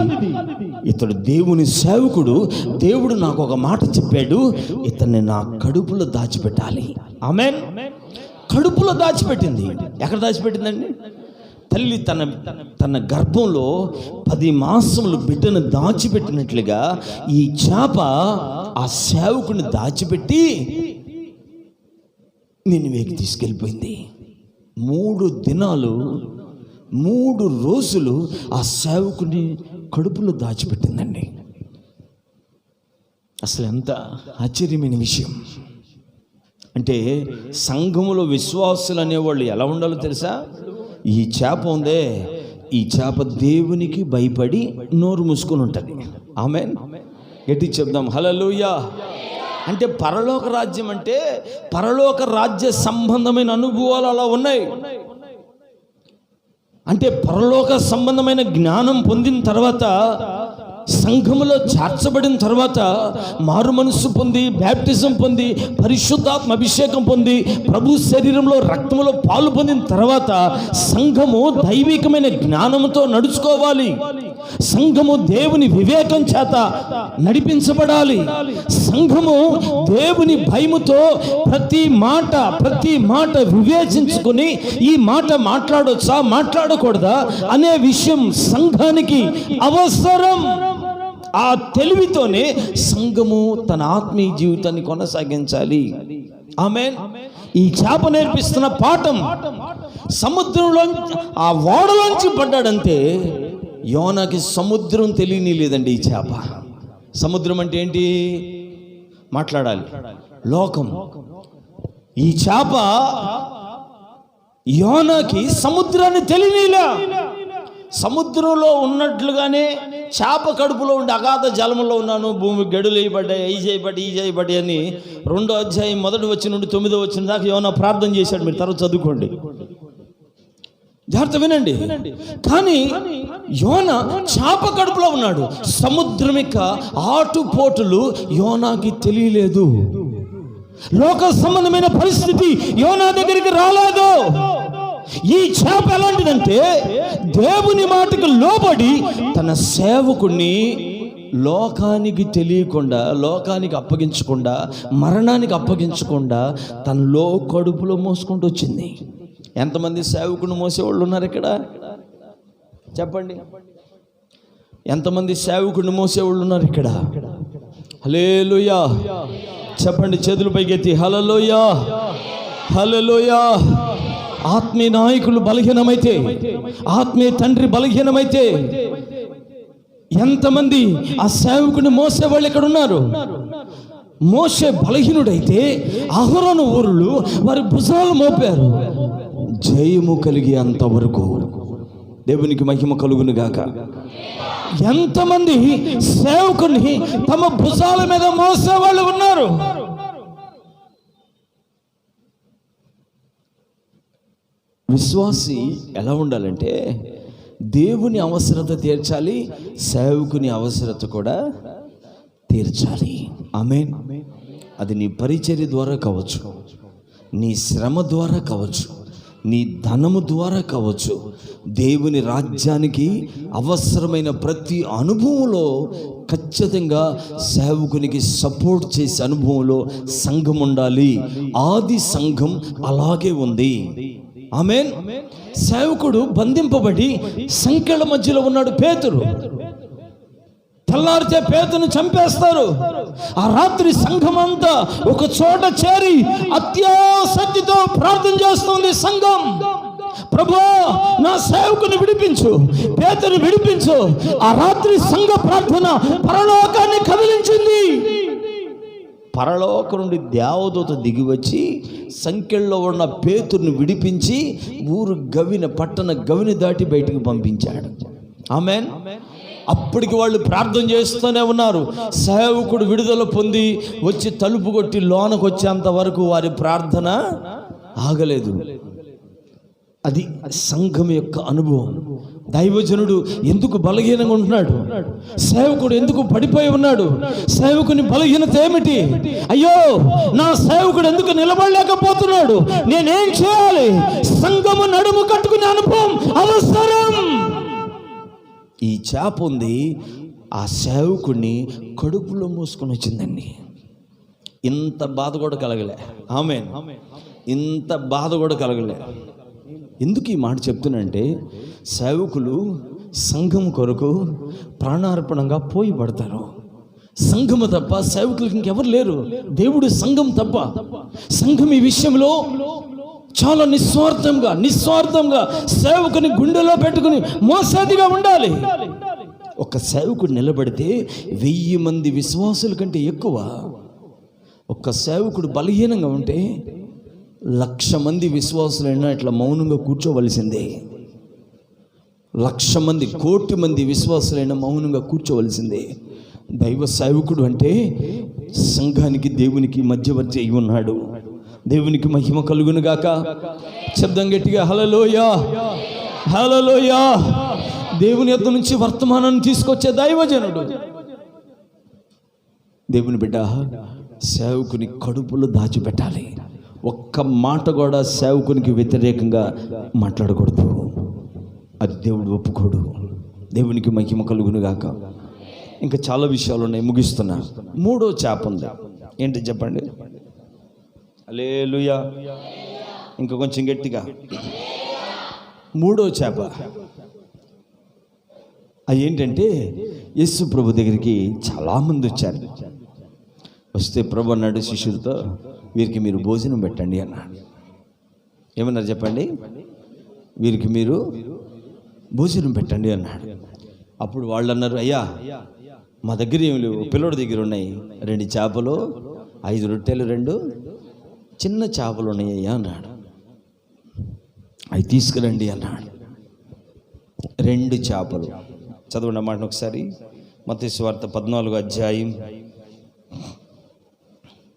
ఇతడు దేవుని సేవకుడు. దేవుడు నాకు ఒక మాట చెప్పాడు, ఇతన్ని నా కడుపులో దాచిపెట్టాలి. ఆమేన్. కడుపులో దాచిపెట్టింది. ఎక్కడ దాచిపెట్టిందండి? తల్లి తన గర్భంలో 10 మాసములు బిడ్డను దాచిపెట్టినట్లుగా ఈ చేప ఆ సేవకుని దాచిపెట్టి నినివేకి తీసుకెళ్ళిపోయింది. 3 దినాలు 3 రోజులు ఆ సేవకుని కడుపులో దాచిపెట్టిందండి. అసలు ఎంత ఆశ్చర్యమైన విషయం అంటే, సంఘములో విశ్వాసులు అనేవాళ్ళు ఎలా ఉండాలో తెలుసా? ఈ చేప ఉందే, ఈ చేప దేవునికి భయపడి నోరు మూసుకొని ఉంటుంది. ఆమేన్. గట్టి చెప్దాం హల్లెలూయా. అంటే పరలోక రాజ్యం అంటే పరలోక రాజ్య సంబంధమైన అనుభవాలు అలా ఉన్నాయి. అంటే పరలోక సంబంధమైన జ్ఞానం పొందిన తర్వాత, సంఘములో చేర్చబడిన తర్వాత, మారు మనస్సు పొంది బ్యాప్టిజం పొంది పరిశుద్ధాత్మ అభిషేకం పొంది ప్రభు శరీరంలో రక్తములో పాలు పొందిన తర్వాత సంఘము దైవికమైన జ్ఞానముతో నడుచుకోవాలి. సంఘము దేవుని వివేకం చేత నడిపించబడాలి. సంఘము దేవుని భయముతో ప్రతి మాట వివేచించుకుని ఈ మాట మాట్లాడొచ్చా మాట్లాడకూడదా అనే విషయం సంఘానికి అవసరం. ఆ తెలివితోనే సంఘము తన ఆత్మీయ జీవితాన్ని కొనసాగించాలి. ఆమేన్. ఈ చేప నేర్పిస్తున్న పాఠం, సముద్రంలో ఆ ఓడలోంచి పడ్డాడంతే. యోనాకి సముద్రం తెలియని లేదండి. ఈ చేప సముద్రం అంటే ఏంటి? మాట్లాడాలి, లోకం. ఈ చేప యోనాకి సముద్రాన్ని తెలియనిలా. సముద్రంలో ఉన్నట్లుగానే చేప కడుపులో ఉండి అగాధ జలములో ఉన్నాను, భూమి గడులు వేయబడ్డాయి, ఈ చేయబడ్డాయి అని 2వ అధ్యాయం 1వ వచనం నుండి 9వ వచనం దాకా యోనా ప్రార్థన చేశాడు. మీరు తర్వాత చదువుకోండి, జాగ్రత్త వినండి. కానీ యోనా చేప కడుపులో ఉన్నాడు. సముద్రం యొక్క ఆటుపోటులు యోనాకి తెలియలేదు. లోక సంబంధమైన పరిస్థితి యోనా దగ్గరికి రాలేదు. ఈ చేప ఎలాంటిదంటే, దేవుని మాటకు లోబడి తన సేవకుణ్ణి లోకానికి తెలియకుండా, లోకానికి అప్పగించకుండా, మరణానికి అప్పగించకుండా తనలో కడుపులో మోసుకుంటూ వచ్చింది. ఎంతమంది సేవకుని మోసేవాళ్ళు ఉన్నారు ఇక్కడ? చెప్పండి. ఎంతమంది సేవకుని మోసేవాళ్ళు ఉన్నారు ఇక్కడ? హల్లెలూయా. చెప్పండి చేతులు పైకెత్తి హల్లెలూయా, హల్లెలూయా. ఆత్మీయ నాయకులు బలహీనమైతే, ఆత్మీయ తండ్రి బలహీనమైతే, ఎంతమంది ఆ సేవకుని మోసే వాళ్ళు ఇక్కడ ఉన్నారు. మోసే బలహీనుడైతే అహరోను ఊరులు వారి భుజాలు మోపారు, జయము కలిగి అంతవరకు. దేవునికి మహిమ కలుగును గాక. ఎంతమంది సేవకుని తమ భుజాల మీద మోసే వాళ్ళు ఉన్నారు. విశ్వాసి ఎలా ఉండాలంటే దేవుని అవసరత తీర్చాలి, సేవకుని అవసరత కూడా తీర్చాలి. ఆమేన్. అది నీ పరిచర్య ద్వారా కావచ్చు, నీ శ్రమ ద్వారా కావచ్చు, నీ ధనము ద్వారా కావచ్చు. దేవుని రాజ్యానికి అవసరమైన ప్రతి అనుభవంలో ఖచ్చితంగా సేవకునికి సపోర్ట్ చేసే అనుభవంలో సంఘం ఉండాలి. ఆది సంఘం అలాగే ఉంది. ఆమేన్. సేవకుడు బంధింపబడి సంకెళ్ళ మధ్యలో ఉన్నాడు. పేతురు తెల్లారితే పేతును చంపేస్తారు. ఆ రాత్రి సంఘం అంతా ఒక చోట చేరి అత్యాసక్తితో ప్రార్థన చేస్తుంది. సంఘం, ప్రభువా నా సేవకుని విడిపించు, పేతుని విడిపించు. ఆ రాత్రి సంఘ ప్రార్థన పరలోకాన్ని కదిలించింది. పరలోకం నుండి దేవదూత దిగి వచ్చి సంకెళ్ళలో ఉన్న పేతుర్ని విడిపించి ఊరు గవిన పట్టణ గవిని దాటి బయటికి పంపించాడు. ఆమేన్. అప్పటికి వాళ్ళు ప్రార్థన చేస్తూనే ఉన్నారు. సేవకుడు విడుదల పొంది వచ్చి తలుపు కొట్టి లోనకు వచ్చేంత వరకు వారి ప్రార్థన ఆగలేదు. అది సంఘం యొక్క అనుభవం. దైవజనుడు ఎందుకు బలహీనంగా ఉంటున్నాడు? సేవకుడు ఎందుకు పడిపోయి ఉన్నాడు? సేవకుని బలహీనత ఏమిటి? అయ్యో నా సేవకుడు ఎందుకు నిలబడలేకపోతున్నాడు? నేనేం చేయాలి? సంఘము నడుము కట్టుకునే అనుభవం అవసరం. ఈ చేప ఉంది, ఆ సేవకుడిని కడుపులో మూసుకొని వచ్చిందండి. ఇంత బాధ కూడా కలగలే. ఆమేన్. ఇంత బాధ కూడా కలగలే. ఎందుకు ఈ మాట చెప్తున్నంటే, సేవకులు సంఘం కొరకు ప్రాణార్పణంగా పోయి పడతారు. సంఘము తప్ప సేవకులకు ఇంకెవరు లేరు. దేవుడు సంఘం తప్ప. సంఘం ఈ విషయంలో చాలా నిస్వార్థంగా సేవకుని గుండెలో పెట్టుకుని మోసాదిగా ఉండాలి. ఒక సేవకుడు నిలబడితే 1000 మంది విశ్వాసుల కంటే ఎక్కువ. ఒక సేవకుడు బలహీనంగా ఉంటే 1,00,000 మంది విశ్వాసులైనా ఇట్లా మౌనంగా కూర్చోవలసిందే. 1,00,000 మంది, 1,00,00,000 మంది విశ్వాసులైనా మౌనంగా కూర్చోవలసిందే. దైవ సేవకుడు అంటే సంఘానికి దేవునికి మధ్యవర్తి అయి ఉన్నాడు. దేవునికి మహిమ కలుగును గాక. శబ్దం గట్టిగా హల్లెలూయా, హల్లెలూయా. దేవుని యొద్ద నుంచి వర్తమానాన్ని తీసుకొచ్చే దైవజనుడు. దేవుని బిడ్డ సేవకుని కడుపులో దాచిపెట్టాలి. ఒక్క మాట కూడా సేవకునికి వ్యతిరేకంగా మాట్లాడకూడదు. అది దేవుడు ఒప్పుకోడు. దేవునికి మహిమ కలుగును గాక. ఇంకా చాలా విషయాలు ఉన్నాయి, ముగిస్తున్నా. 3వ చేప ఉంది. ఏంటి చెప్పండి? హల్లెలూయా. ఇంకా కొంచెం గట్టిగా. 3వ చేప అది ఏంటంటే, యేసు ప్రభు దగ్గరికి చాలామంది వచ్చారు. వస్తే ప్రభు అన్నాడు శిష్యులతో, వీరికి మీరు భోజనం పెట్టండి అన్నాడు. ఏమన్నారు చెప్పండి? వీరికి మీరు భోజనం పెట్టండి అన్నాడు. అప్పుడు వాళ్ళు అన్నారు, అయ్యా మా దగ్గర ఏమి లేవు, పిల్లోడి దగ్గర ఉన్నాయి 2 చేపలు, 5 రొట్టెలు, 2 చిన్న చేపలు ఉన్నాయి అయ్యా అన్నాడు. అవి తీసుకురండి అన్నాడు. 2 చేపలు. చదవండి అన్నమాట ఒకసారి. మత్తయి సువార్త 14వ అధ్యాయం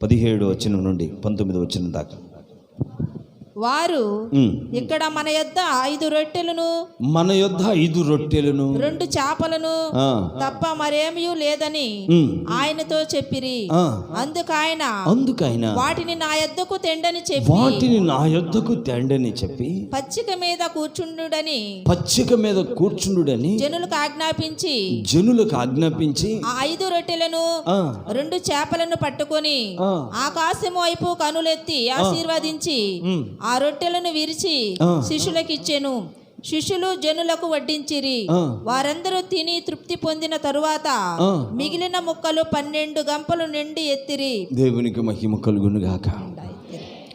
17వ వచనం నుండి 19వ వచనం దాకా. వారు ఇక్కడ మన యొద్ద 5 రొట్టెలను 2 చేపలను తప్ప మరేమీ లేదని ఆయనతో చెప్పిరి. అందుకైన వాటిని నా యొద్దకు తెండని చెప్పి పచ్చిక మీద కూర్చుండుడని జనులకు ఆజ్ఞాపించి ఆ 5 రొట్టెలను 2 చేపలను పట్టుకొని ఆకాశము వైపు కనులెత్తి ఆశీర్వదించి ఆ రొట్టెలను విరిచి శిష్యులకు ఇచ్చెను. శిష్యులు జనులకు వడ్డించిరి. వారందరూ తిని తృప్తి పొందిన తరువాత మిగిలిన ముక్కలు 12 గంపలు నిండి ఎత్తిరి. దేవునికి మహిమ కలుగును గాక.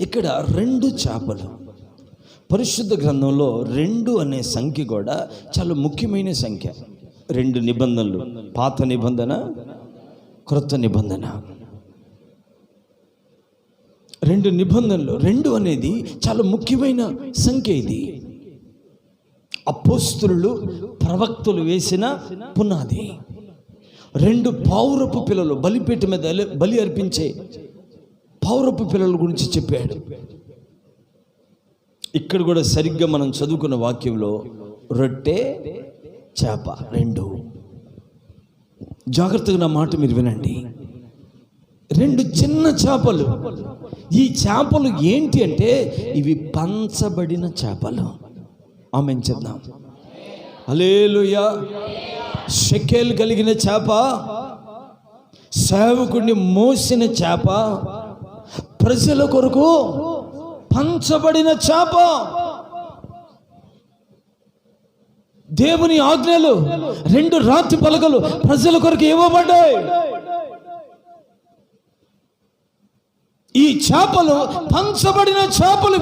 ఇక్కడ 2 చేపలు. పరిశుద్ధ గ్రంథంలో 2 అనే సంఖ్య కూడా చాలా ముఖ్యమైన సంఖ్య. 2 నిబంధనలు, పాత నిబంధన, క్రొత్త నిబంధన. 2 నిబంధనలు, 2 అనేది చాలా ముఖ్యమైన సంఖ్య. ఇది అపోస్తలులు, ప్రవక్తలు వేసిన పునాది. 2 పౌరపు పిల్లలు, బలిపీఠ మీద బలి అర్పించే పౌరపు పిల్లల గురించి చెప్పాడు. ఇక్కడ కూడా సరిగ్గా మనం చదువుకున్న వాక్యంలో రొట్టె, చేప 2. జాగ్రత్తగా నా మాట మీరు వినండి. 2 చిన్న చేపలు. ఈ చేపలు ఏంటి అంటే ఇవి పంచబడిన చేపలు. ఆమేన్ చెప్దాం. హల్లెలూయా. షెకెల్ కలిగిన చేప, సేవకుడిని మోసిన చేప, ప్రజల కొరకు పంచబడిన చేప. దేవుని ఆజ్ఞలు 2 రాతి పలకలు ప్రజల కొరకు ఇవ్వబడ్డాయి. ఈ చేపలు పంచబడిన చేపలు.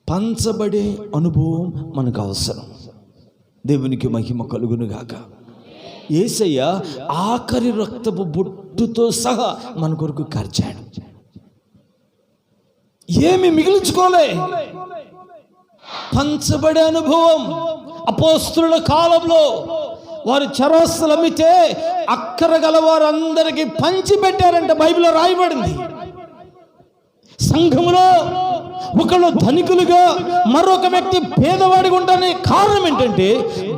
పంచబడే అనుభవం మనకు అవసరం. దేవునికి మహిమ కలుగును గాక. యేసయ్య ఆఖరి రక్తపు బొట్టుతో సహా మన కొరకు కార్చాడు. ఏమి మిగిల్చుకోలే. పంచబడే అనుభవం. అపోస్తలుల కాలంలో వారు చరాస్తులు అమ్మితే అక్కర గల వారందరికీ పంచి పెట్టారంట. బైబిల్లో రాయబడింది. సంఘములో ఒకళ్ళు ధనికులుగా, మరొక వ్యక్తి పేదవాడిగా ఉంటానే కారణం ఏంటంటే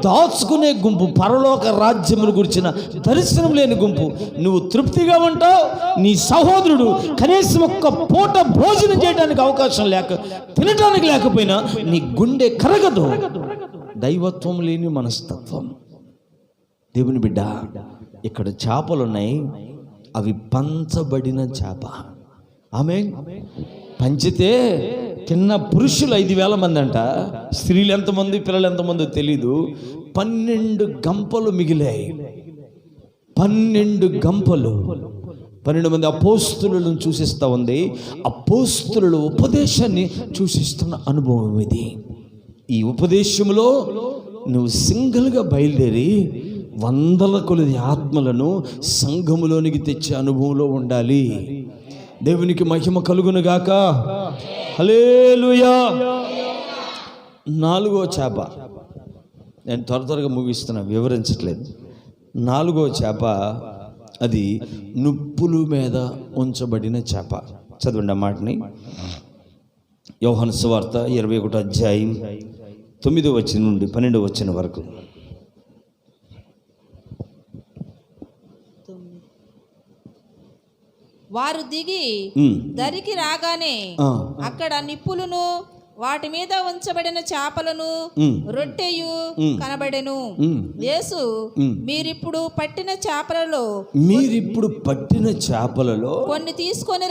దాచుకునే గుంపు, పరలోక రాజ్యమును గురించిన దర్శనం లేని గుంపు. నువ్వు తృప్తిగా ఉంటావు, నీ సహోదరుడు కనీసం ఒక్క పూట భోజనం చేయడానికి అవకాశం లేక, తినడానికి లేకపోయినా నీ గుండె కరగదు. దైవత్వం లేని మనస్తత్వం. దేవుని బిడ్డ, ఇక్కడ చేపలు ఉన్నాయి. అవి పంచబడిన చేప. ఆమేన్. పంచితే తిన్న పురుషులు 5,000 మంది అంట. స్త్రీలు ఎంతమంది, పిల్లలు ఎంతమందో తెలీదు. 12 గంపలు మిగిలాయి. 12 గంపలు. 12 మంది అపోస్తలులను సూచిస్తూ ఉంది. అపోస్తలుల ఉపదేశాన్ని సూచిస్తున్న అనుభవం ఇది. ఈ ఉపదేశంలో నువ్వు సింగిల్గా బయలుదేరి వందల కొలది ఆత్మలను సంఘములోనికి తెచ్చే అనుభవంలో ఉండాలి. దేవునికి మహిమ కలుగును గాక. హల్లెలూయా. 4వ చేప. నేను త్వరగా ముగిస్తున్నా, వివరించట్లేదు. 4వ చేప అది నుప్పుల మీద ఉంచబడిన చేప. చదవండి ఆ మాటని. యోహాను సువార్త 21వ అధ్యాయం 9వ వచనం నుండి 12వ వచనం వరకు. వారు దిగి దరికి రాగానే అక్కడ నిప్పులను, వాటి మీద ఉంచబడిన చేపలను, రొట్టెయు కనబడెను. యేసు మీరిప్పుడు పట్టిన చేపలలో కొన్ని తీసుకొని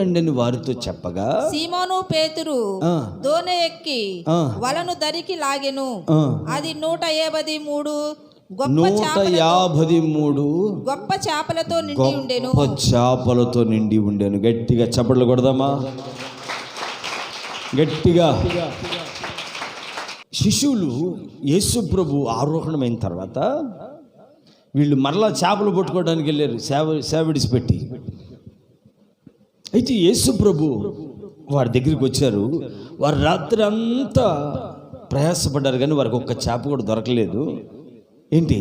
రండని వారితో చెప్పగా సీమోను పేతురు దోణి ఎక్కి వలను దరికి లాగెను. అది 153 గొప్ప చేపలతో నిండి ఉండెను. గట్టిగా చప్పట్లు కొడదామా? గట్టిగా. శిష్యులు యేసు ప్రభు ఆరోహణమైన తర్వాత వీళ్ళు మరలా చేపలు పట్టుకోవడానికి వెళ్ళారు, సేవడిసి పెట్టి. అయితే యేసు ప్రభు వారి దగ్గరికి వచ్చారు. వారు రాత్రి అంతా ప్రయాసపడ్డారు, కానీ వారికి ఒక్క చేప కూడా దొరకలేదు. ఏంటి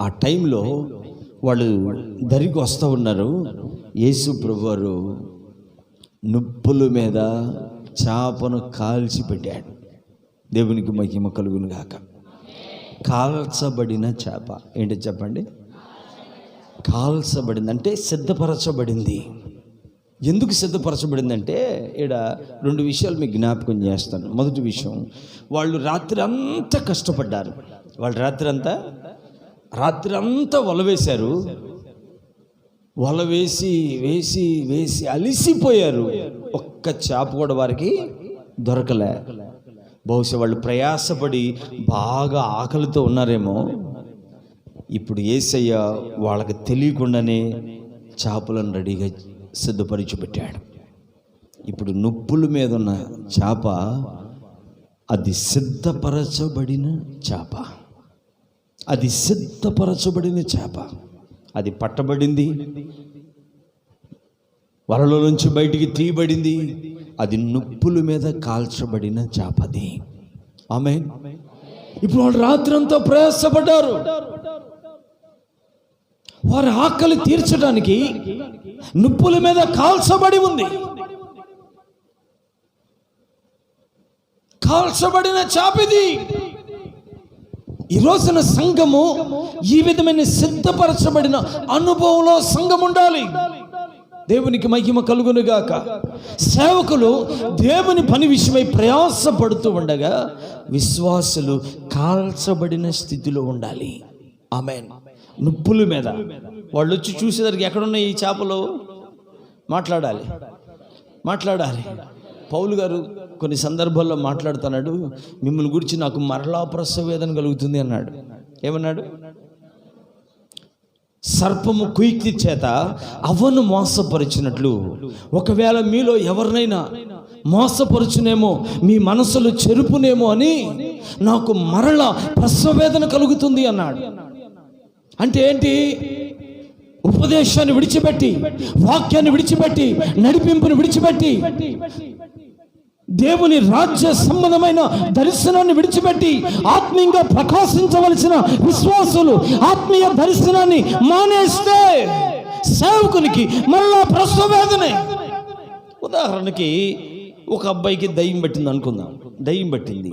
ఆ టైంలో వాళ్ళు దరికి వస్తూ ఉన్నారు. యేసు ప్రభు వారు నుప్పుల మీద చేపను కాల్చి పెట్టాడు. దేవునికి మహిమ కలుగును గాక. కాల్చబడిన చేప ఏంటి చెప్పండి? కాల్చబడింది అంటే సిద్ధపరచబడింది. ఎందుకు సిద్ధపరచబడిందంటే ఇక్కడ 2 విషయాలు మీకు జ్ఞాపకం చేస్తాను. మొదటి విషయం, వాళ్ళు రాత్రి అంతా కష్టపడ్డారు. వాళ్ళు రాత్రి అంతా వలవేశారు. వల వేసి వేసి వేసి అలిసిపోయారు. ఒక్క చేప కూడా వారికి దొరకలే. బహుశా వాళ్ళు ప్రయాసపడి బాగా ఆకలితో ఉన్నారేమో. ఇప్పుడు యేసయ్య వాళ్ళకి తెలియకుండానే చేపలను రెడీగా సిద్ధపరిచి పెట్టాడు. ఇప్పుడు నుప్పుల మీద ఉన్న చేప అది సిద్ధపరచబడిన చేప, అది సిద్ధపరచబడిన చేప. అది పట్టబడింది, వలలో నుంచి బయటికి తీయబడింది. అది నుప్పుల మీద కాల్చబడిన చేపది. ఆమేన్. ఇప్పుడు వాళ్ళు రాత్రంతా ప్రయాసపడ్డారు. వారి ఆకలి తీర్చడానికి నుప్పుల మీద కాల్చబడి ఉంది. కాల్చబడిన చేపది. ఈ రోజున సంఘము ఈ విధమైన సిద్ధపరచబడిన అనుభవంలో సంఘం ఉండాలి. దేవునికి మహిమ కలుగునుగాక. సేవకులు దేవుని పని విషయమై ప్రయాసపడుతూ ఉండగా విశ్వాసులు కాల్చబడిన స్థితిలో ఉండాలి. ఆమేన్. నుప్పుల మీద వాళ్ళు వచ్చి చూసేసరికి ఎక్కడున్నాయి ఈ చేపలు? మాట్లాడాలి. పౌలు గారు కొన్ని సందర్భాల్లో మాట్లాడుతున్నాడు, మిమ్మల్ని గురించి నాకు మరలా ప్రసవ వేదన కలుగుతుంది అన్నాడు. ఏమన్నాడు? సర్పము కుయుక్తి చేత అవ్వను మోసపరిచినట్లు ఒకవేళ మీలో ఎవరినైనా మోసపరుచునేమో, మీ మనసులు చెరుపునేమో అని నాకు మరలా ప్రసవ వేదన కలుగుతుంది అన్నాడు. అంటే ఏంటి? ఉపదేశాన్ని విడిచిపెట్టి, వాక్యాన్ని విడిచిపెట్టి, నడిపింపుని విడిచిపెట్టి, దేవుని రాజ్య సంబంధమైన దర్శనాన్ని విడిచిపెట్టి ఆత్మీయంగా ప్రకాశించవలసిన విశ్వాసులు ఆత్మీయ దర్శనాన్ని మానేస్తే సేవకునికి మళ్ళా ప్రసవ వేదనే. ఉదాహరణకి ఒక అబ్బాయికి దయ్యం పట్టింది అనుకుందాం. దయ్యం పట్టింది.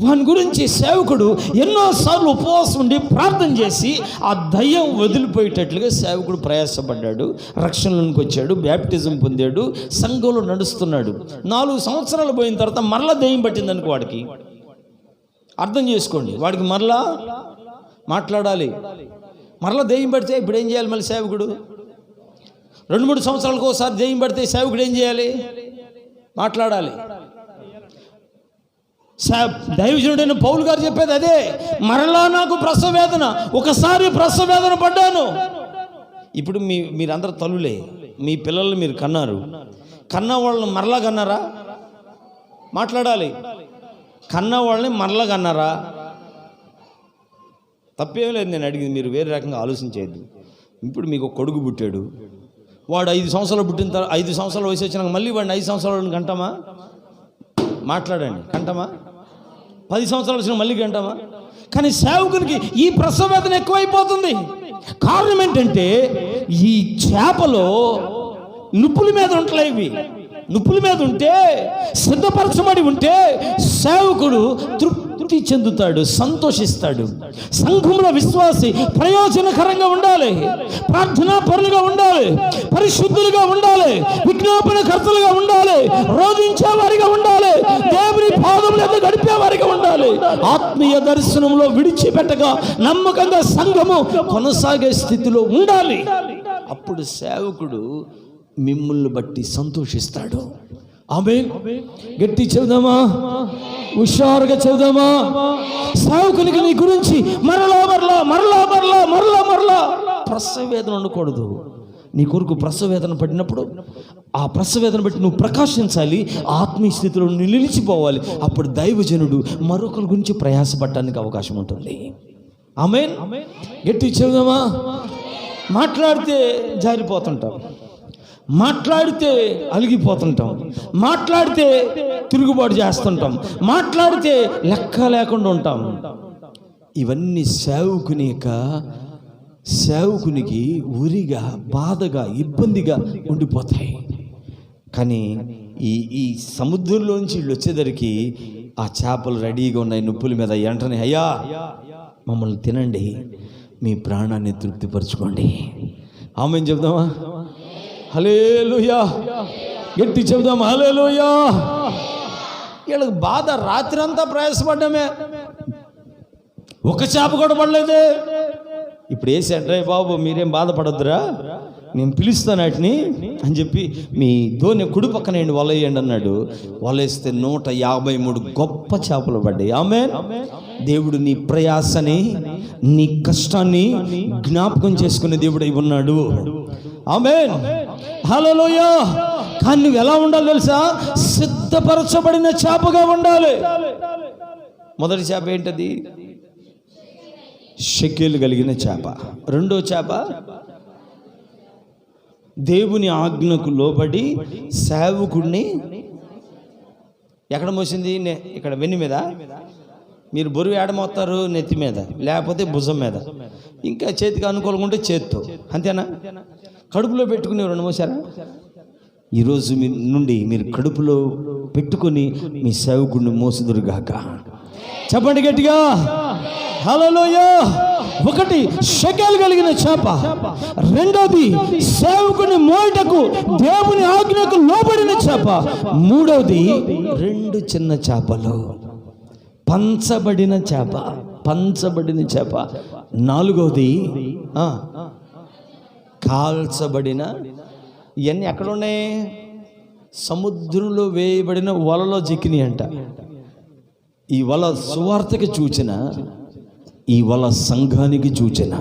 వాని గురించి సేవకుడు ఎన్నోసార్లు ఉపవాసం ఉండి ప్రార్థన చేసి ఆ దయ్యం వదిలిపోయేటట్లుగా సేవకుడు ప్రయాసపడ్డాడు. రక్షణలోకి వచ్చాడు, బ్యాప్టిజం పొందాడు, సంఘంలో నడుస్తున్నాడు. 4 సంవత్సరాలు పోయిన తర్వాత మరలా దయ్యం పట్టింది అనుకో, వాడికి అర్థం చేసుకోండి, వాడికి మరలా మాట్లాడాలి. మరలా దయ్యం పడితే ఇప్పుడు ఏం చేయాలి? మళ్ళీ సేవకుడు 2-3 సంవత్సరాలకు ఒకసారి దయ్యం పడితే సేవకుడు ఏం చేయాలి? మాట్లాడాలి. దైవజనుడైన పౌలు గారు చెప్పేది అదే. మరలా నాకు ప్రసవ వేదన, ఒకసారి ప్రసవ వేదన పడ్డాను. ఇప్పుడు మీరందరూ తల్లులే, మీ పిల్లల్ని మీరు కన్నారు. కన్నా వాళ్ళని మరలా కన్నారా? మాట్లాడాలి. కన్నా వాళ్ళని మరలా కన్నారా? తప్పేం లేదు నేను అడిగింది, మీరు వేరే రకంగా ఆలోచించేది. ఇప్పుడు మీకు ఒక కొడుకు పుట్టాడు, వాడు 5 సంవత్సరాలు పుట్టిన తర్వాత 5 సంవత్సరాల వయసు వచ్చినాక మళ్ళీ వాడిని 5 సంవత్సరాలు కంటామా? మాట్లాడండి, కంటమా? 10 సంవత్సరాలు వచ్చిన మళ్ళీ కంటామా? కానీ సేవకునికి ఈ ప్రసవ వేదన ఎక్కువైపోతుంది. కారణం ఏంటంటే ఈ చేపలో నుప్పుల మీద ఉంటలే. ఇవి నుప్పుల మీద ఉంటే, సిద్ధపరచబడి ఉంటే సేవకుడు తృప్తి చెందుతాడు, సంతోషిస్తాడు. సంఘంలో విశ్వాసి ప్రయోజనకరంగా ఉండాలి, ప్రార్థనా పరులుగా ఉండాలి, పరిశుద్ధులుగా ఉండాలి, విజ్ఞాపనకర్తలుగా ఉండాలి, రోధించే వారిగా ఉండాలి, దేవుని పాదముల గడిపే వారిగా ఉండాలి. ఆత్మీయ దర్శనంలో విడిచిపెట్టగా నమ్మకంగా సంఘము కొనసాగే స్థితిలో ఉండాలి. అప్పుడు సేవకుడు మిమ్మల్ని బట్టి సంతోషిస్తాడు. ఆమేన్. గట్టి చెబుదామా? హుషారుగా చెబుదామా? సేవకునికి నీ గురించి మరలా మరలా మరలా మరలా మరలా మరలా ప్రసవ వేదన ఉండకూడదు. నీ కొరకు ప్రసవ వేదన పడినప్పుడు ఆ ప్రసవ వేదన బట్టి నువ్వు ప్రకాశించాలి, ఆత్మీయ స్థితిలో నిలిచిపోవాలి. అప్పుడు దైవజనుడు మరొకరి గురించి ప్రయాసపడటానికి అవకాశం ఉంటుంది. ఆమేన్. గట్టి చెబుదామా? మాట్లాడితే జారిపోతుంటాం, మాట్లాడితే అలిగిపోతుంటాం, మాట్లాడితే తిరుగుబాటు చేస్తుంటాం, మాట్లాడితే లెక్క లేకుండా ఉంటాం. ఇవన్నీ సేవకునికి ఉరిగా, బాధగా, ఇబ్బందిగా ఉండిపోతాయి. కానీ ఈ సముద్రంలోంచి వీళ్ళు వచ్చేసరికి ఆ చేపలు రెడీగా ఉన్నాయి నుప్పుల మీద. వెంటనే అయ్యా మమ్మల్ని తినండి, మీ ప్రాణాన్ని తృప్తిపరచుకోండి. ఆమేన్ చెప్దామా? హల్లెలూయా. గట్టి చెబుదాం హల్లెలూయా. వీళ్ళకి బాధ, రాత్రి అంతా ప్రయాసపడ్డామే, ఒక చేప కూడా పడలేదే. ఇప్పుడు వేసి అంటారా బాబు మీరేం బాధపడద్దురా, నేను పిలుస్తాను వాటిని అని చెప్పి మీ ధోని కుడి పక్కన వల వేయండి అన్నాడు. వలేస్తే 153 గొప్ప చేపలు పడ్డాయి. ఆమేన్. దేవుడు నీ ప్రయాసని, నీ కష్టాన్ని జ్ఞాపకం చేసుకునే దేవుడు అయి ఉన్నాడు. ఆమేన్. హల్లెలూయా. కానీ నువ్వు ఎలా ఉండాలి తెలుసా? సిద్ధపరచబడిన చేపగా ఉండాలి. మొదటి చేప ఏంటది? షెకెలు కలిగిన చేప. రెండో చేప దేవుని ఆజ్ఞకు లోబడి సేవకుడిని ఎక్కడ మోసింది? ఇక్కడ వెన్ను మీద. మీరు బరువు ఏడమోస్తారు? నెత్తి మీద, లేకపోతే భుజం మీద, ఇంకా చేతికి అనుకూలంగా ఉంటే చేత్తో, అంతేనా? కడుపులో పెట్టుకుని రెండు మోసారా? ఈరోజు మీ నుండి మీరు కడుపులో పెట్టుకొని మీ సేవకుడిని మోసుదురుగాక. చెప్పండి గట్టిగా హల్లెలూయా. ఒకటి షెకెల్ కలిగిన చేప, రెండోది సేవకుని మోయటకు దేవుని ఆజ్ఞకు లోబడిన చేప, మూడవది 2 చిన్న చేపలు, పంచబడిన చేప, పంచబడిన చేప, నాలుగవది కాల్చబడిన. ఇవన్నీ ఎక్కడున్నాయి? సముద్రంలో వేయబడిన వలలో చిక్కినాయి అంట. ఈ వల సువార్తకి చూచిన, ఈ వల సంఘానికి చూచిన.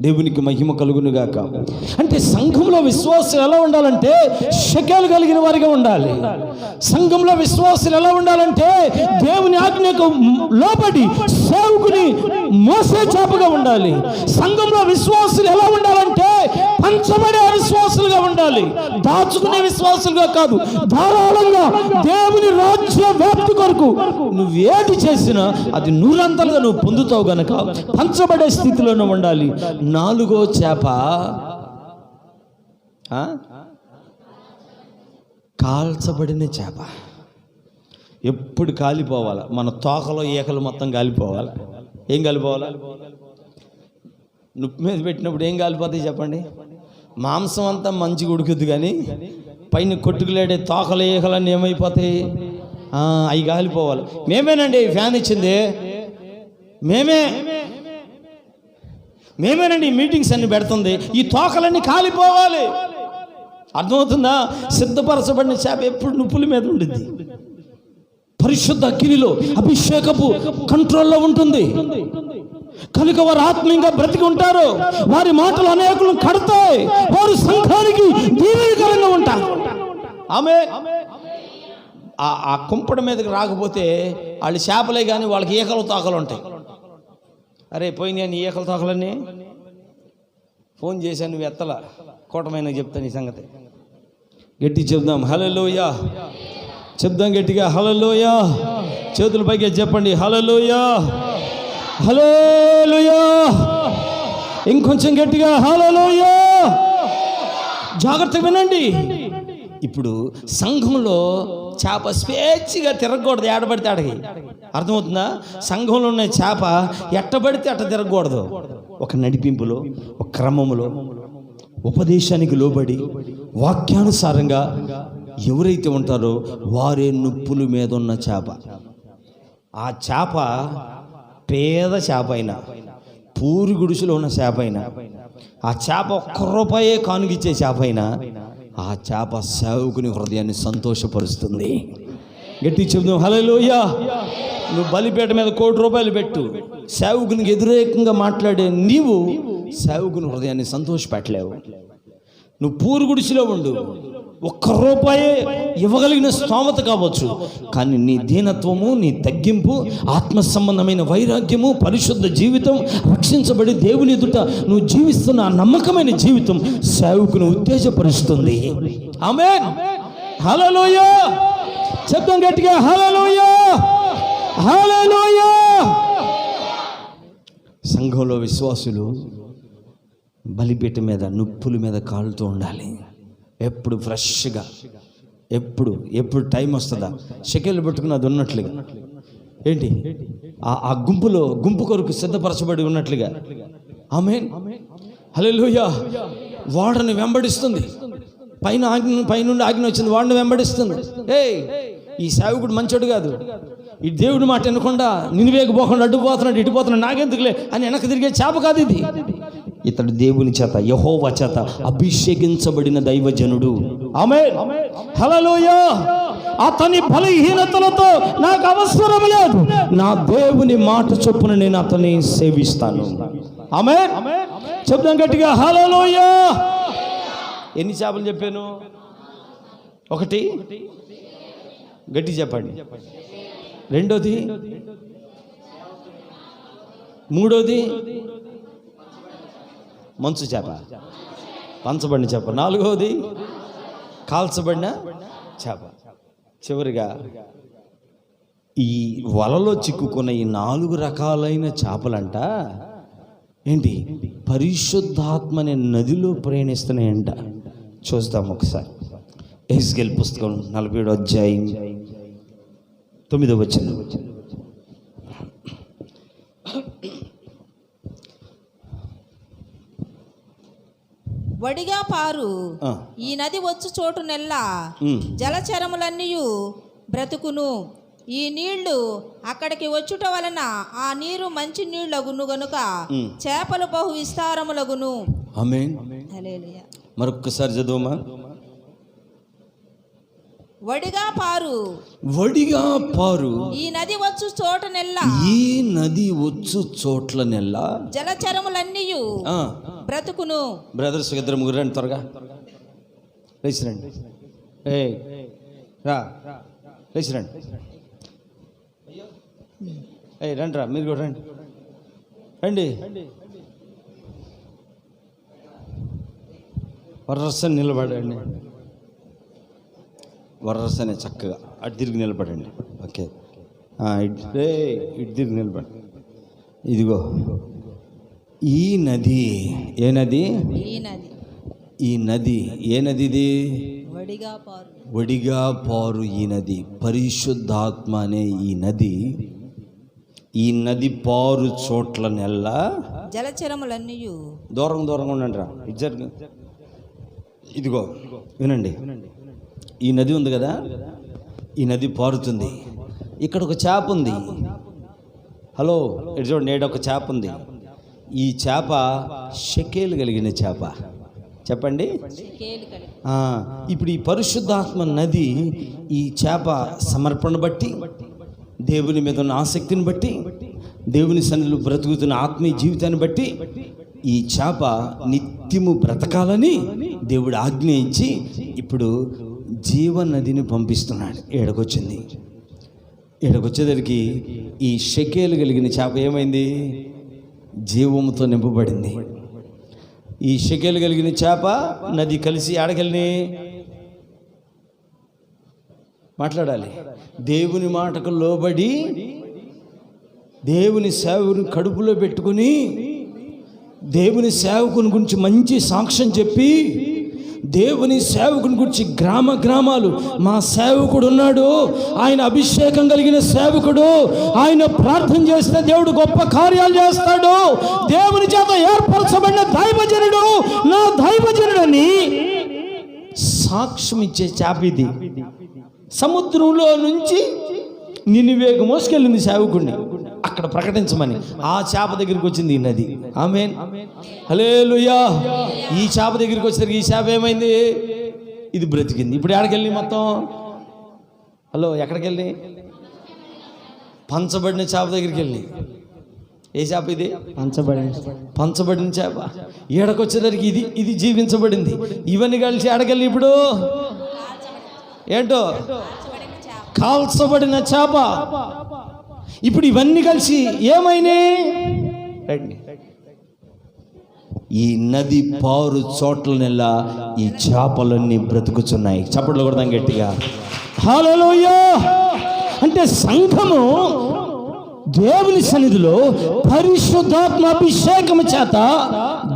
దేవునికి మహిమ కలుగునుగాక. అంటే సంఘంలో విశ్వాసులు ఎలా ఉండాలంటే షెకెలు కలిగిన వారిగా ఉండాలి. సంఘంలో విశ్వాసులు ఎలా ఉండాలంటే దేవుని ఆజ్ఞకు లోబడి సేవకుని మోసే చేపగా ఉండాలి. సంఘంలో విశ్వాసులు ఎలా ఉండాలంటే పంచబడే విశ్వాసులుగా ఉండాలి. దాచుకునే విశ్వాసులుగా కాదు, ధారాళంగా దేవుని రాజ్య వ్యాప్తి కొరకు నువ్వేటి చేసినా అది 100 నువ్వు పొందుతావు గనక పంచబడే స్థితిలోనే ఉండాలి. నాలుగో చేప కాల్చబడిన చేప. ఎప్పుడు కాలిపోవాలి? మన తోకలో ఈకలు మొత్తం కాలిపోవాలి. ఏం కాలిపోవాలి? నుప్పు మీద పెట్టినప్పుడు ఏం కాలిపోతాయి చెప్పండి? మాంసం అంతా మంచిగా ఉడుకుద్ది, కానీ పైన కొట్టుకులేడే తోకలు ఈకలన్నీ ఏమైపోతాయి? అవి కాలిపోవాలి. మేమేనండి ఫ్యాన్ ఇచ్చింది, మేమేనండి మీటింగ్స్ అన్ని పెడుతుంది. ఈ తోకలన్నీ కాలిపోవాలి. అర్థమవుతుందా? సిద్ధపరచబడిన చేప ఎప్పుడు నుప్పుల మీద ఉండిద్ది. పరిశుద్ధ అగ్నిలో అభిషేకపు కంట్రోల్లో ఉంటుంది కనుక వారు ఆత్మీయంగా బ్రతికి ఉంటారు. వారి మాటలు అనేకులను కడతాయి. వారు సంఘానికి దీవెనకరంగా ఉంటారు. ఆమేన్. ఆ కుంపడ మీదకి రాకపోతే వాళ్ళు చేపలే, కానీ వాళ్ళకి ఈకలు తోకలు ఉంటాయి. అరే పోయినా నీ ఈకలు తోకలన్నీ ఫోన్ చేశాను, నువ్వు ఎత్తలా. కూటమైన చెప్తాను ఈ సంగతి. గట్టి చెప్దాం హల్లెలూయా. చెప్దాం గట్టిగా హల్లెలూయా. చేతుల పైకి చెప్పండి హల్లెలూయా, హల్లెలూయా. ఇంకొంచెం గట్టిగా హల్లెలూయా. జాగ్రత్తగా వినండి. ఇప్పుడు సంఘంలో చేప స్వేచ్ఛగా తిరగకూడదు, ఏడబడితే ఆడకి. అర్థమవుతుందా? సంఘంలో ఉన్న చేప ఎట్టబడితే అట్ట తిరగకూడదు. ఒక నడిపింపులో, ఒక క్రమములో, ఉపదేశానికి లోబడి వాక్యానుసారంగా ఎవరైతే ఉంటారో వారే నుప్పుల మీద ఉన్న చేప. ఆ చేప పేద చేప అయినా, పూరి గుడిసెలో ఉన్న చేప అయినా, ఆ చేప ₹1 కానుగిచ్చే చేప అయినా, ఆ చేప సేవకుని హృదయాన్ని సంతోషపరుస్తుంది. గట్టి చెబుదాం హల్లెలూయా. నువ్వు బలిపేట మీద ₹1,00,00,000 పెట్టు, సేవకునికి వ్యతిరేకంగా మాట్లాడే నీవు సేవకుని హృదయాన్ని సంతోషపెట్టలేవు. నువ్వు పూరు గుడిసిలో ఉండు, ₹1 ఇవ్వగలిగిన స్తోమత కావచ్చు, కానీ నీ దీనత్వము, నీ తగ్గింపు, ఆత్మ సంబంధమైన వైరాగ్యము, పరిశుద్ధ జీవితం, రక్షించబడి దేవుని ఎదుట నువ్వు జీవిస్తున్న ఆ నమ్మకమైన జీవితం సేవకుని ఉత్తేజపరుస్తుంది. ఆమేన్. హల్లెలూయా. చెప్తాం గట్టిగా హల్లెలూయా, హల్లెలూయా. సంఘంలో విశ్వాసులు బలిపీఠ మీద, నుప్పుల మీద కాలుతూ ఉండాలి. ఎప్పుడు ఫ్రెష్గా, ఎప్పుడు టైం వస్తుందా షెకెలు పట్టుకుని అది ఉన్నట్లుగా. ఏంటి ఆ గుంపు కొరకు సిద్ధపరచబడి ఉన్నట్లుగా. ఆమేన్. హల్లెలూయా. వాడని వెంబడిస్తుంది. పైనుండి ఆజ్ఞ వచ్చింది, వాడిని వెంబడిస్తుంది. ఈ సేవకుడు మంచోడు కాదు, ఈ దేవుడి మాట వినకుండా నినివేకి పోకుండా అడ్డుపోతున్నాడు, ఇటుపోతున్నాడు, నాకెందుకులే అని వెనక్కి తిరిగే చేప కాదు ఇది. ఇతడు దేవుని చేత, యెహోవా చేత అభిషేకించబడిన దైవజనుడు. ఆమేన్, హల్లెలూయా. అతని బలహీనతలతో నాకు అవసరం లేదు, నా దేవుని మాట చొప్పున నేను అతన్ని సేవిస్తాను. ఆమేన్. చెప్దాం గట్టిగా, హల్లెలూయా. ఎన్ని చేపలు చెప్పాను? ఒకటి, గట్టి చెప్పండి. రెండోది, మూడోది మంచు చేప, పంచబడిన చేప. నాలుగోది కాల్చబడిన చేప. చివరిగా ఈ వలలో చిక్కుకున్న ఈ 4 రకాలైన చేపలంట ఏంటి, పరిశుద్ధాత్మ అనే నదిలో ప్రయాణిస్తున్నాయంట. చూద్దాం ఒకసారి. ఎహెజ్కేలు పుస్తకం 47వ అధ్యాయం 9వ వచనం. వడిగా పారు ఈ నది వచ్చు చోటు నెల్లా జలచరములన్నీయు బ్రతుకును. ఈ నీళ్లు అక్కడికి వచ్చుట వలన ఆ నీరు మంచి నీళ్లగును గనుక చేపలు బహు విస్తారములగును. ఆమేన్. హల్లెలూయా. మరొక్కసారి చదువుమా. వడిగా పారు, వడిగా పారు ఈ నది వచ్చు చోట నెల్లా, ఈ నది వచ్చు చోట్ల నెల్లా జలచరములన్నీయు బ్రతుకును. బ్రదర్స్ ఇద్దరు ముగ్గురు రండి, త్వరగా లేచిరండి. రా, లేచిరండి. రండి రా, మీరు కూడా రండి, రండి. వరసని నిలబడండి, వరసనే చక్కగా అటు తిరిగి నిలబడండి. ఓకే, ఇటు తిరిగి నిలబడండి. ఇదిగో ఈ నది, ఏ నది? ఈ నది ఏ నది? ఇది వడిగా పారు ఈ నది, పరిశుద్ధాత్మ అనే ఈ నది. ఈ నది పారు చోట్ల నెల్లా జలచరములన్నీ దూరంగా ఉండండి రా ఇద్దరు. ఇదిగో వినండి, ఈ నది ఉంది కదా, ఈ నది పారుతుంది. ఇక్కడ ఒక చేప ఉంది. హలో, ఇటు చూడండి, నేడు ఒక చేప ఉంది. ఈ చేప షెకేలు కలిగిన చేప. చెప్పండి. ఇప్పుడు ఈ పరిశుద్ధాత్మ నది ఈ చేప సమర్పణ బట్టి, దేవుని మీద ఉన్న ఆసక్తిని బట్టి, దేవుని సన్నిధిలో బ్రతుకుతున్న ఆత్మీయ జీవితాన్ని బట్టి ఈ చేప నిత్యము బ్రతకాలని దేవుడు ఆజ్ఞ ఇచ్చి ఇప్పుడు జీవనదిని పంపిస్తున్నాడు. ఏడకొచ్చింది. ఏడకొచ్చేసరికి ఈ షెకేలు కలిగిన చేప ఏమైంది? జీవముతో నింపబడింది. ఈ షెకేలు కలిగిన చేప నది కలిసి ఆడకెళ్ళి మాట్లాడాలి. దేవుని మాటకు లోబడి దేవుని సేవకుని కడుపులో పెట్టుకుని దేవుని సేవకుని గురించి మంచి సాక్ష్యం చెప్పి, దేవుని సేవకుని గురించి గ్రామాలు, మా సేవకుడు ఉన్నాడు, ఆయన అభిషేకం కలిగిన సేవకుడు, ఆయన ప్రార్థన చేస్తే దేవుడు గొప్ప కార్యాలు చేస్తాడు, దేవుని చేత ఏర్పరచబడిన దైవజనుడు, నా దైవజనుడని సాక్ష్యం ఇచ్చే చేప ఇది. సముద్రంలో నుంచి నినివేకు మోసుకెళ్ళింది సేవకుడిని అక్కడ ప్రకటించమని. ఆ చేప దగ్గరికి వచ్చింది ఈ నది. ఆమేన్, హల్లెలూయా. ఈ చేప దగ్గరికి వచ్చేసరికి ఈ చేప ఏమైంది? ఇది బ్రతికింది. ఇప్పుడు ఎక్కడికి మొత్తం? హలో, ఎక్కడికి వెళ్ళి? పంచబడిన చేప దగ్గరికి వెళ్ళి. ఏ చేప ఇది? పంచబడిన చేప. ఏడకొచ్చేసరికి ఇది జీవించబడింది. ఇవన్నీ కలిసి ఎడకెళ్ళి ఇప్పుడు ఏంటో కాల్చబడిన చేప. ఇప్పుడు ఇవన్నీ కలిసి ఏమైనాయి? ఈ నది పారు చోట్ల నెల ఈ చేపలన్నీ బ్రతుకుతున్నాయి. చప్పట్లు కొడదాం గట్టిగా, హల్లెలూయా. అంటే సంఘము దేవుని సన్నిధిలో పరిశుద్ధాత్మ అభిషేకము చేత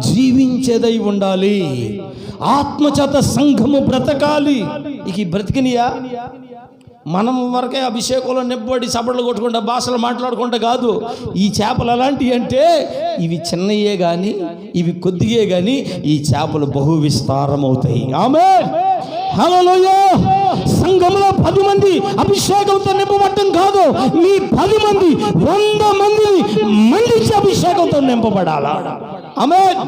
జీవించేదై ఉండాలి. ఆత్మ చేత సంఘము బ్రతకాలి. ఇక బ్రతికినయా మనం వరకే అభిషేకంలో నింపబడి సపట్లు కొట్టుకుంటా భాషలు మాట్లాడుకుంటా కాదు. ఈ చేపలు అలాంటివి అంటే ఇవి చిన్నయే కానీ, ఇవి కొద్దిగే కానీ ఈ చేపలు బహు విస్తారం అవుతాయి. ఆమేన్, హల్లెలూయా. సంఘంలో 10 మంది అభిషేకంతో నింపబడటం కాదు, మీ 10 మంది 100 మందిని మండించి అభిషేకంతో నింపబడాలా. ఆమేన్.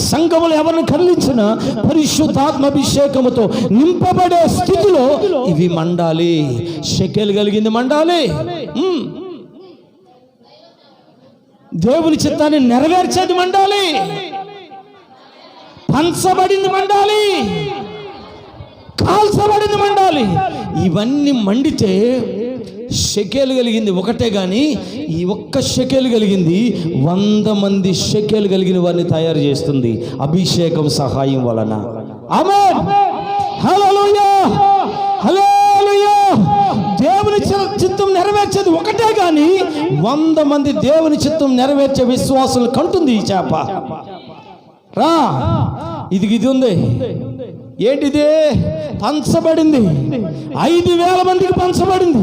సంఘములు ఎవరిని కదిలించినా పరిశుద్ధాత్మ అభిషేకముతో నింపబడే స్థితిలో ఇవి మండాలి. షెకెల్ కలిగింది మండాలి. దేవుని చిత్తాన్ని నెరవేర్చేది మండాలి. పంచబడింది మండాలి. కాల్చబడింది మండాలి. ఇవన్నీ మండితే షెకెలు కలిగింది ఒకటే, కానీ ఈ ఒక్క షెకెలు కలిగింది 100 మంది షెకెలు కలిగిన వారిని తయారు చేస్తుంది అభిషేకం సహాయం వలన. ఆమేన్. హల్లెలూయా, హల్లెలూయా. దేవుని చిత్తం నెరవేర్చేది ఒకటే, కానీ 100 మంది దేవుని చిత్తం నెరవేర్చే విశ్వాసులు కంటుంది ఈ చేప. రా, ఇది ఉంది. ఏంటిది? పంచబడింది. 5,000 మందికి పంచబడింది.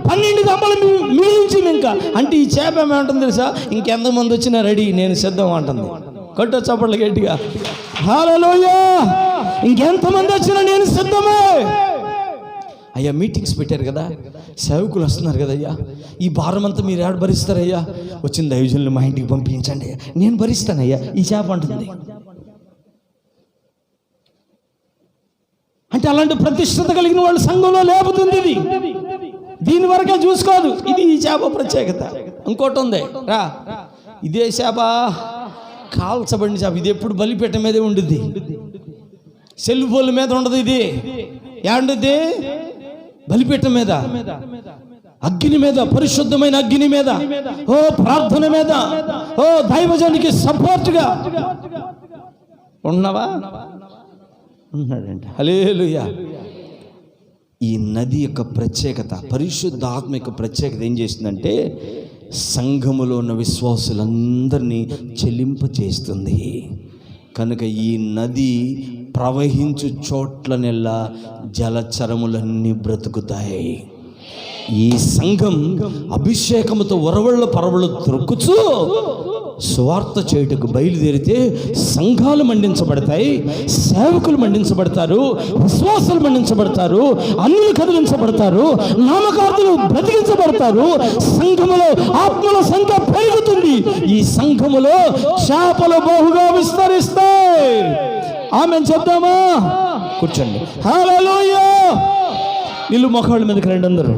12 దమ్మలు మిగిలించింది. ఇంకా అంటే ఈ చేప ఏమంటుంది తెలుసా? ఇంకెంతమంది వచ్చినా రెడీ, నేను సిద్ధం అంటుంది. కొట్ట చప్పట్లు గట్టిగా. హల్లెలూయా. ఇంకెంతమంది వచ్చినా నేను సిద్ధమే. అయ్యా, మీటింగ్స్ పెట్టారు కదా, సేవకులు వస్తున్నారు కదయ్యా, ఈ భారం అంతా మీరు ఏడ భరిస్తారయ్యా? వచ్చిన దైవజనులు మా ఇంటికి పంపించండి, నేను భరిస్తానయ్యా. ఈ చేప అంటుంది. అంటే అలాంటి ప్రతిష్టత కలిగిన వాళ్ళు సంఘంలో లేపుతుంది. ఇది దీని వరకే చూసుకోదు. ఇది ఈ చేప ప్రత్యేకత. ఇంకోటి ఉంది, రా. ఇదే చేప కాల్చబడిన చేప. ఇది ఎప్పుడు బలిపీఠ మీదే ఉండుద్ది, సెల్ ఫోన్ల మీద ఉండదు. ఇది ఏడుద్ది? బలిపీఠం మీద, అగ్ని మీద, పరిశుద్ధమైన అగ్ని మీద, ఓ ప్రార్థన మీద, ఓ దైవజనునికి సపోర్ట్గా ఉన్నావా? ఉన్నాడంట. హల్లెలూయా. ఈ నది యొక్క ప్రత్యేకత, పరిశుద్ధ ఆత్మ యొక్క ప్రత్యేకత ఏం చేస్తుందంటే సంఘములో ఉన్న విశ్వాసులందరినీ చెలింపచేస్తుంది. కనుక ఈ నది ప్రవహించు చోట్లనెల్లా జలచరములన్నీ బ్రతుకుతాయి. ఈ సంఘం అభిషేకముతో వరవళ్ళ పరవళ్ళు త్రొక్కుచు స్వార్థ చేయుటకు బయలుదేరితే సంఘాలు మండించబడతాయి, సేవకులు మండించబడతారు, విశ్వాసాలు మండించబడతారు, అన్యులు కదిలించబడతారు, నామకార్థులు బ్రతికించబడతారు. సంఘములో ఆత్మల సంఖ్య పెరుగుతుంది. ఈ సంఘములో చేపలు బహుగా విస్తరిస్తాయి. ఆమేన్ చెప్తామా? కూర్చోండి. హల్లెలూయా. ఇల్లు మొఖాళ్ళ మీదకి రండి అందరూ.